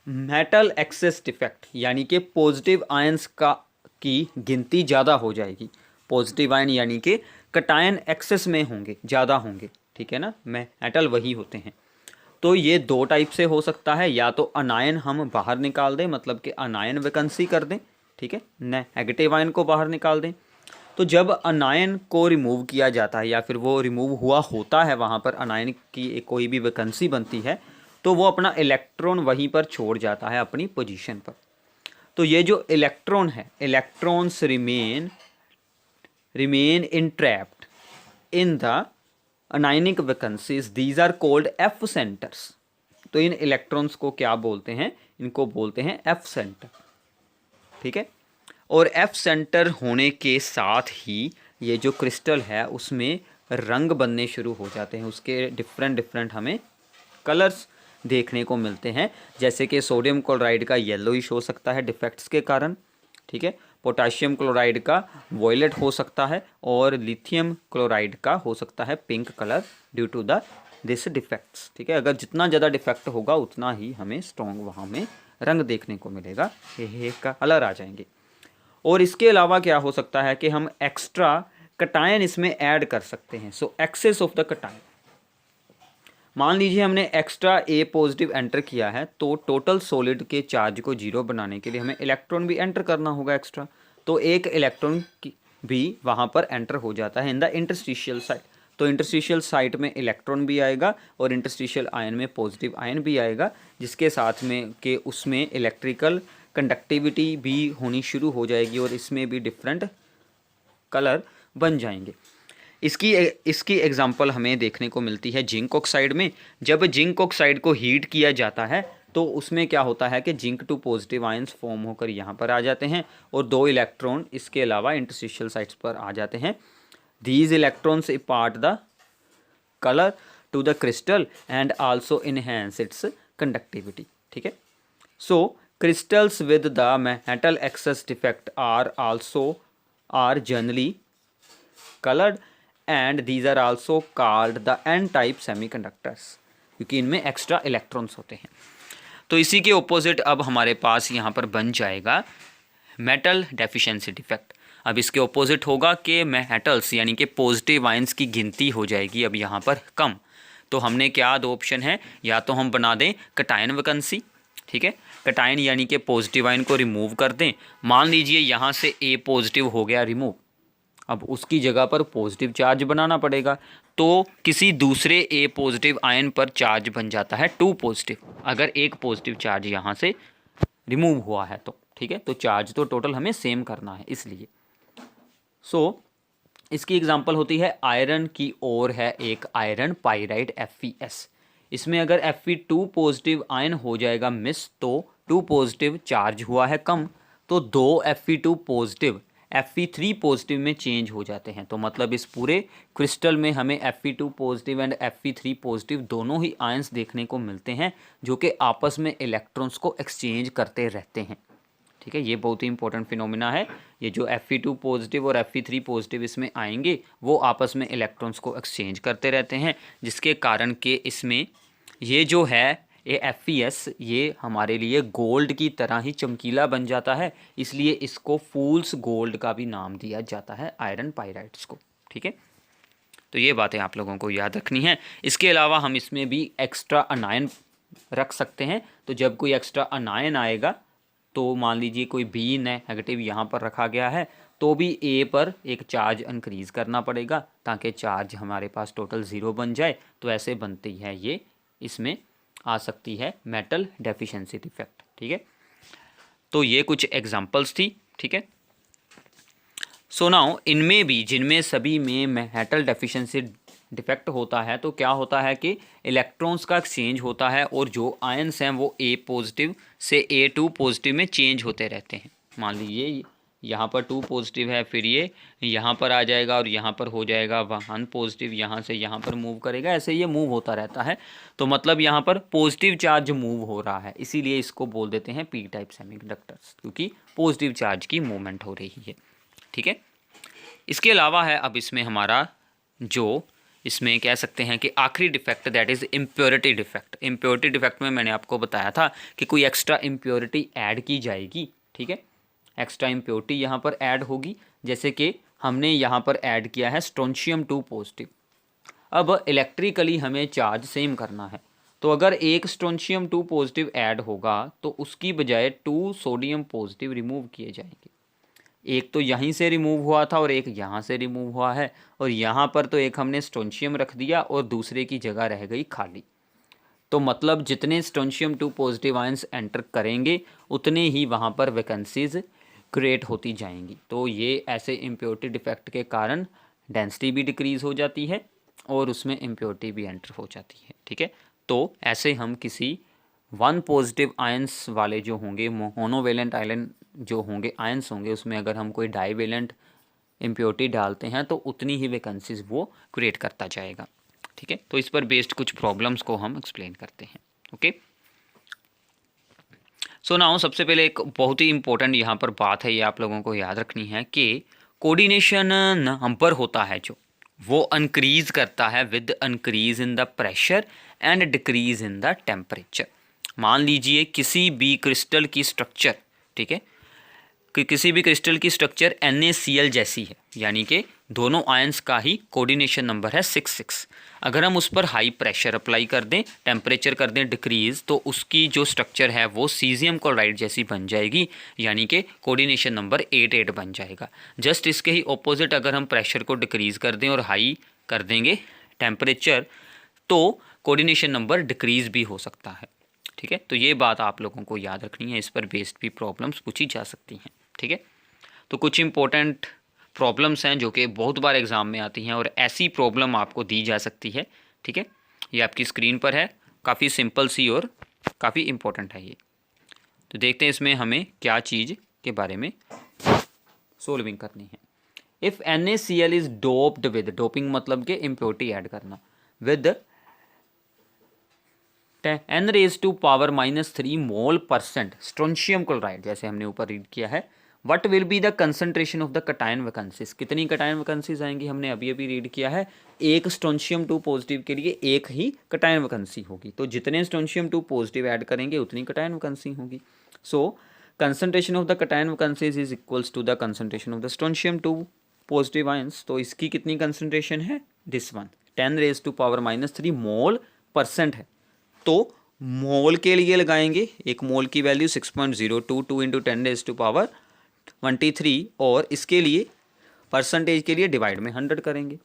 मेटल एक्सेस डिफेक्ट, यानी कि पॉजिटिव आयंस की गिनती ज़्यादा हो जाएगी। पॉजिटिव आयन यानी कि कटायन एक्सेस में होंगे, ज़्यादा होंगे। ठीक है ना, मेटल वही होते हैं। तो ये दो टाइप से हो सकता है, या तो अनायन हम बाहर निकाल दें, मतलब कि अनायन वैकेंसी कर दें। ठीक है, नेगेटिव आयन को बाहर निकाल दें। तो जब अनायन को रिमूव किया जाता है या फिर वो रिमूव हुआ होता है, वहाँ पर अनायन की कोई भी वैकेंसी बनती है तो वो अपना इलेक्ट्रॉन वहीं पर छोड़ जाता है अपनी पोजीशन पर। तो ये जो इलेक्ट्रॉन है, electrons remain entrapped in the anionic vacancies, these are called F centers। तो इन इलेक्ट्रॉन्स को क्या बोलते हैं? इनको बोलते हैं F सेंटर। ठीक है, और F सेंटर होने के साथ ही ये जो क्रिस्टल है उसमें रंग बनने शुरू हो जाते हैं, उसके डिफरेंट हमें कलर्स देखने को मिलते हैं, जैसे कि सोडियम क्लोराइड का येलोइश हो सकता है डिफेक्ट्स के कारण। ठीक है, पोटाशियम क्लोराइड का वॉयलेट हो सकता है और लिथियम क्लोराइड का हो सकता है pink colour due to this defects. ठीक है, अगर जितना ज़्यादा डिफेक्ट होगा उतना ही हमें स्ट्रॉन्ग वहाँ में रंग देखने को मिलेगा, हे का कलर आ जाएंगे। और इसके अलावा क्या हो सकता है कि हम एक्स्ट्रा कटायन इसमें ऐड कर सकते हैं। सो एक्सेस ऑफ द कटायन, मान लीजिए हमने एक्स्ट्रा A पॉजिटिव एंटर किया है तो टोटल सॉलिड के चार्ज को जीरो बनाने के लिए हमें इलेक्ट्रॉन भी एंटर करना होगा एक्स्ट्रा। तो एक इलेक्ट्रॉन भी वहाँ पर एंटर हो जाता है इन द इंटरस्टिशियल साइट। तो इंटरस्टिशियल साइट में इलेक्ट्रॉन भी आएगा और इंटरस्टिशियल आयन में पॉजिटिव आयन भी आएगा, जिसके साथ में कि उसमें इलेक्ट्रिकल कंडक्टिविटी भी होनी शुरू हो जाएगी और इसमें भी डिफरेंट कलर बन जाएंगे। इसकी एग्जांपल हमें देखने को मिलती है जिंक ऑक्साइड में। जब जिंक ऑक्साइड को हीट किया जाता है तो उसमें क्या होता है कि जिंक 2 पॉजिटिव आयंस फॉर्म होकर यहाँ पर आ जाते हैं और 2 इलेक्ट्रॉन इसके अलावा इंटरस्टिशियल साइट्स पर आ जाते हैं। These electrons impart the colour to the crystal and also enhance its conductivity. ठीक है, so crystals with the metal excess defect are generally colored and these are also called the n type semiconductors, क्योंकि इनमें extra electrons होते हैं। तो इसी के opposite अब हमारे पास यहाँ पर बन जाएगा मेटल डेफिशिएंसी डिफेक्ट। अब इसके ऑपोजिट होगा कि मेटल्स यानी कि पॉजिटिव आयंस की गिनती हो जाएगी अब यहाँ पर कम। तो हमने क्या दो ऑप्शन है, या तो हम बना दें कटायन वैकेंसी, ठीक है, कटायन यानी कि पॉजिटिव आयन को रिमूव कर दें। मान लीजिए यहाँ से ए पॉजिटिव हो गया रिमूव, अब उसकी जगह पर पॉजिटिव चार्ज बनाना पड़ेगा, तो किसी दूसरे ए पॉजिटिव आयन पर चार्ज बन जाता है 2 पॉजिटिव, अगर एक पॉजिटिव चार्ज यहाँ से रिमूव हुआ है तो। ठीक है, तो चार्ज तो टोटल हमें सेम करना है इसलिए। सो इसकी एग्जांपल होती है आयरन की ओर है एक आयरन पाइराइड FeS। इसमें अगर Fe2 पॉजिटिव आयन हो जाएगा मिस, तो 2 पॉजिटिव चार्ज हुआ है कम, तो 2 Fe2 पॉजिटिव Fe3 पॉजिटिव में चेंज हो जाते हैं। तो मतलब इस पूरे क्रिस्टल में हमें Fe2 positive and Fe3 positive दोनों ही आयंस देखने को मिलते हैं जो कि आपस में इलेक्ट्रॉन्स को एक्सचेंज करते रहते हैं। ठीक है, ये बहुत ही इंपॉर्टेंट फिनोमिना है। ये जो Fe2 पॉजिटिव और Fe3 पॉजिटिव इसमें आएंगे वो आपस में इलेक्ट्रॉन्स को एक्सचेंज करते रहते हैं, जिसके कारण के इसमें ये जो है ये FeS ये हमारे लिए गोल्ड की तरह ही चमकीला बन जाता है, इसलिए इसको फूल्स गोल्ड का भी नाम दिया जाता है आयरन पाइराइड्स को। ठीक है, तो ये बातें आप लोगों को याद रखनी है। इसके अलावा हम इसमें भी एक्स्ट्रा अनायन रख सकते हैं। तो जब कोई एक्स्ट्रा अनायन आएगा, तो मान लीजिए कोई B नेगेटिव यहाँ पर रखा गया है, तो भी A पर एक चार्ज इंक्रीज़ करना पड़ेगा ताकि चार्ज हमारे पास टोटल 0 बन जाए। तो ऐसे बनती है ये, इसमें आ सकती है मेटल डेफिशिएंसी डिफेक्ट। ठीक है, तो ये कुछ एग्जांपल्स थी। ठीक है, सो नाउ इनमें भी जिनमें सभी में मेटल डेफिशिएंसी डिफेक्ट होता है, तो क्या होता है कि इलेक्ट्रॉन्स का एक्सचेंज होता है और जो आयंस हैं वो A पॉजिटिव से A2 पॉजिटिव में चेंज होते रहते हैं। मान लीजिए यहाँ पर 2 पॉजिटिव है, फिर ये यहाँ पर आ जाएगा और यहाँ पर हो जाएगा 1 पॉजिटिव, यहाँ से यहाँ पर मूव करेगा, ऐसे ये मूव होता रहता है। तो मतलब यहाँ पर पॉजिटिव चार्ज मूव हो रहा है, इसीलिए इसको बोल देते हैं P टाइप सेमीकंडक्टर्स, क्योंकि पॉजिटिव चार्ज की मूवमेंट हो रही है। ठीक है, इसके अलावा है अब इसमें हमारा जो इसमें कह सकते हैं कि आखिरी defect, that is impurity defect. Impurity defect में मैंने आपको बताया था कि कोई एक्स्ट्रा इम्प्योरिटी ऐड की जाएगी। ठीक है, एक्स्ट्रा इम्प्योरिटी यहाँ पर ऐड होगी, जैसे कि हमने यहाँ पर ऐड किया है स्ट्रोंशियम 2 पॉजिटिव। अब इलेक्ट्रिकली हमें चार्ज सेम करना है, तो अगर एक स्ट्रोंशियम 2 पॉजिटिव ऐड होगा तो उसकी बजाय 2 सोडियम पॉजिटिव रिमूव किए जाएंगे। एक तो यहीं से रिमूव हुआ था और एक यहाँ से रिमूव हुआ है, और यहाँ पर तो एक हमने स्ट्रोंशियम रख दिया और दूसरे की जगह रह गई खाली। तो मतलब जितने स्ट्रोंशियम 2 पॉजिटिव आयंस एंटर करेंगे उतने ही वहाँ पर वैकेंसीज क्रिएट होती जाएंगी। तो ये ऐसे इम्प्योरिटी डिफेक्ट के कारण डेंसिटी भी डिक्रीज़ हो जाती है और उसमें इम्प्योरिटी भी एंटर हो जाती है। ठीक है, तो ऐसे हम किसी 1 पॉजिटिव आयंस वाले जो होंगे, मोनोवेलेंट आयन जो होंगे, आयंस होंगे, उसमें अगर हम कोई डाईवेलेंट इम्प्योरिटी डालते हैं तो उतनी ही वैकेंसीज वो क्रिएट करता जाएगा। ठीक है, तो इस पर बेस्ड कुछ प्रॉब्लम्स को हम एक्सप्लेन करते हैं। ओके, सो नाउ सबसे पहले एक बहुत ही इंपॉर्टेंट यहाँ पर बात है, ये आप लोगों को याद रखनी है कि कोऑर्डिनेशन नंबर होता है जो वो इंक्रीज करता है with increase in the pressure and decrease in the temperature. मान लीजिए किसी भी क्रिस्टल की स्ट्रक्चर, ठीक है, कि किसी भी क्रिस्टल की स्ट्रक्चर NaCl जैसी है, यानी कि दोनों आयंस का ही कोऑर्डिनेशन नंबर है 6 अगर हम उस पर हाई प्रेशर अप्लाई कर दें, टेम्परेचर कर दें डिक्रीज़, तो उसकी जो स्ट्रक्चर है वो सीजियम क्लोराइड जैसी बन जाएगी, यानी कि कोऑर्डिनेशन नंबर 8 बन जाएगा। जस्ट इसके ही ऑपोजिट अगर हम प्रेशर को डिक्रीज़ कर दें और हाई कर देंगे टेम्परेचर, तो कोऑर्डिनेशन नंबर डिक्रीज़ भी हो सकता है। ठीक है, तो ये बात आप लोगों को याद रखनी है, इस पर बेस्ड भी प्रॉब्लम्स पूछी जा सकती हैं। ठीक है, तो कुछ इंपॉर्टेंट प्रॉब्लम्स हैं जो कि बहुत बार एग्ज़ाम में आती हैं और ऐसी प्रॉब्लम आपको दी जा सकती है। ठीक है, ये आपकी स्क्रीन पर है, काफ़ी सिंपल सी और काफ़ी इंपॉर्टेंट है ये। तो देखते हैं इसमें हमें क्या चीज़ के बारे में सोल्विंग करनी है। If NaCl is doped with, doping मतलब कि इम्प्योरिटी ऐड करना, with N⁻³ mole percent strontium chloride, जैसे हमने ऊपर रीड किया है, what will be the concentration of the cation vacancies, कितनी कटायन वैकेंसीज आएंगी, हमने अभी अभी रीड किया है, एक स्ट्रोंशियम 2 पॉजिटिव के लिए एक ही कटायन वैकेंसी होगी, तो जितने स्ट्रोंशियम 2 पॉजिटिव ऐड करेंगे उतनी कटायन वैकेंसी होगी। So concentration of the cation vacancies is equals to the concentration of the strontium 2 positive ions. तो इसकी कितनी कंसंट्रेशन है, दिस वन 10⁻³ मोल परसेंट है। तो मोल के लिए लगाएंगे, एक मोल की वैल्यू 6.022 × 10⁻23 और इसके लिए परसेंटेज के लिए डिवाइड में 100 करेंगे।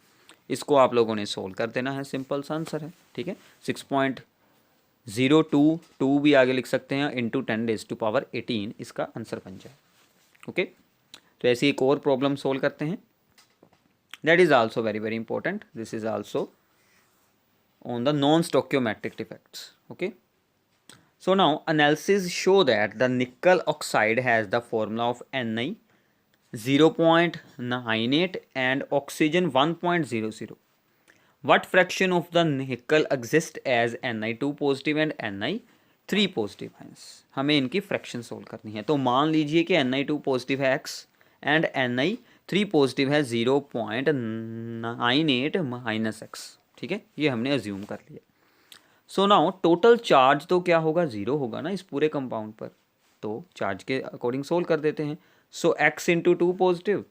इसको आप लोगों ने सोल्व कर देना है, सिंपल सा आंसर है, ठीक है। 6.022 भी आगे लिख सकते हैं इंटू 10⁻18 इसका आंसर बन जाए। ओके, तो ऐसी एक और प्रॉब्लम सोल्व करते हैं, that is also very very important. This is also on the non-stoichiometric defects. Okay, so now analysis show that the nickel oxide has the formula of Ni 0.98 and oxygen 1.00. What fraction of the nickel exists as Ni2 positive and Ni3 positive ions? हमें इनकी fraction solve करनी है। तो मान लीजिए कि Ni2 positive है x and Ni3 positive है 0.98 -x, ठीक है, ये हमने अज्यूम कर लिया। सो नाउ टोटल चार्ज तो क्या होगा, 0 होगा ना इस पूरे कंपाउंड पर, तो चार्ज के अकॉर्डिंग सोल्व कर देते हैं। सो x × 2 पॉजिटिव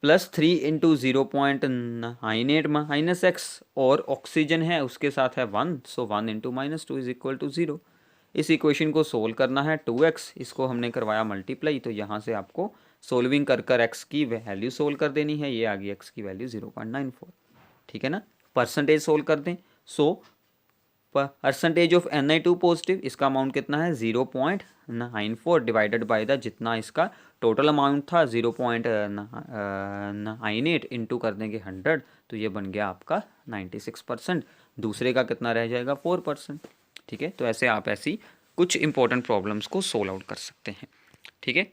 प्लस 3 × 0.98 -x और ऑक्सीजन है उसके साथ है 1, सो 1 × -2 इज इक्वल टू 0। इस इक्वेशन को सोल्व करना है, 2x इसको हमने करवाया मल्टीप्लाई, तो यहाँ से आपको सोल्विंग कर x की वैल्यू सोल्व कर देनी है, ये आ गई x की वैल्यू 0.94, ठीक है ना। परसेंटेज सोल्व कर दें, so percentage of Ni2 positive, इसका अमाउंट कितना है 0.94 डिवाइडेड बाय द जितना इसका टोटल अमाउंट था 0.98 इंटू कर देंगे 100, तो ये बन गया आपका 96%। दूसरे का कितना रह जाएगा 4%, ठीक है। तो ऐसे आप ऐसी कुछ इंपॉर्टेंट प्रॉब्लम्स को सोल्व आउट कर सकते हैं, ठीक है।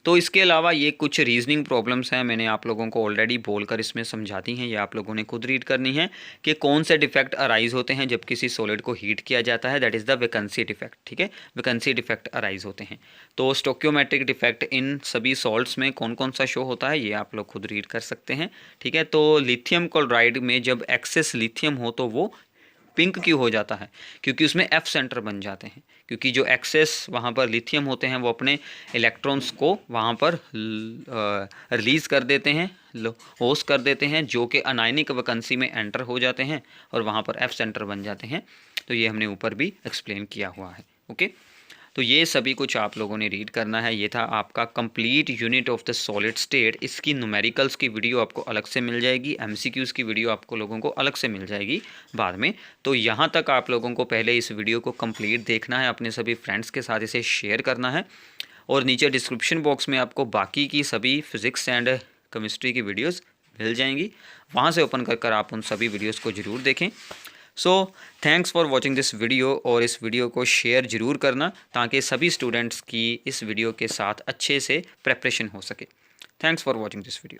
तो इसके अलावा ये कुछ रीजनिंग प्रॉब्लम्स हैं, मैंने आप लोगों को ऑलरेडी बोलकर इसमें समझाती हैं, ये आप लोगों ने खुद रीड करनी है कि कौन से डिफेक्ट अराइज होते हैं जब किसी सॉलिड को हीट किया जाता है, that is the vacancy defect, ठीक है। वैकेंसी डिफेक्ट अराइज होते हैं। तो स्टोक्योमेट्रिक डिफेक्ट इन सभी सॉल्ट्स में कौन कौन सा शो होता है, ये आप लोग खुद रीड कर सकते हैं, ठीक है। तो लिथियम क्लोराइड में जब एक्सेस लिथियम हो तो वो पिंक क्यों हो जाता है, क्योंकि उसमें F सेंटर बन जाते हैं, क्योंकि जो एक्सेस वहाँ पर लिथियम होते हैं वो अपने इलेक्ट्रॉन्स को वहाँ पर रिलीज़ कर देते हैं, होस कर देते हैं, जो कि अनायनिक वैकेंसी में एंटर हो जाते हैं और वहाँ पर F सेंटर बन जाते हैं। तो ये हमने ऊपर भी एक्सप्लेन किया हुआ है। ओके, तो ये सभी कुछ आप लोगों ने रीड करना है। ये था आपका complete unit of the solid state. इसकी न्यूमेरिकल्स की वीडियो आपको अलग से मिल जाएगी, एमसीक्यूज़ की वीडियो आपको लोगों को अलग से मिल जाएगी बाद में। तो यहाँ तक आप लोगों को पहले इस वीडियो को कंप्लीट देखना है, अपने सभी फ्रेंड्स के साथ इसे शेयर करना है, और नीचे डिस्क्रिप्शन बॉक्स में आपको बाकी की सभी फिज़िक्स एंड केमिस्ट्री की वीडियोज़ मिल जाएंगी, वहाँ से ओपन कर आप उन सभी वीडियोज़ को ज़रूर देखें। So thanks for watching this video, और इस वीडियो को शेयर ज़रूर करना ताकि सभी स्टूडेंट्स की इस वीडियो के साथ अच्छे से प्रेपरेशन हो सके। Thanks for watching this video.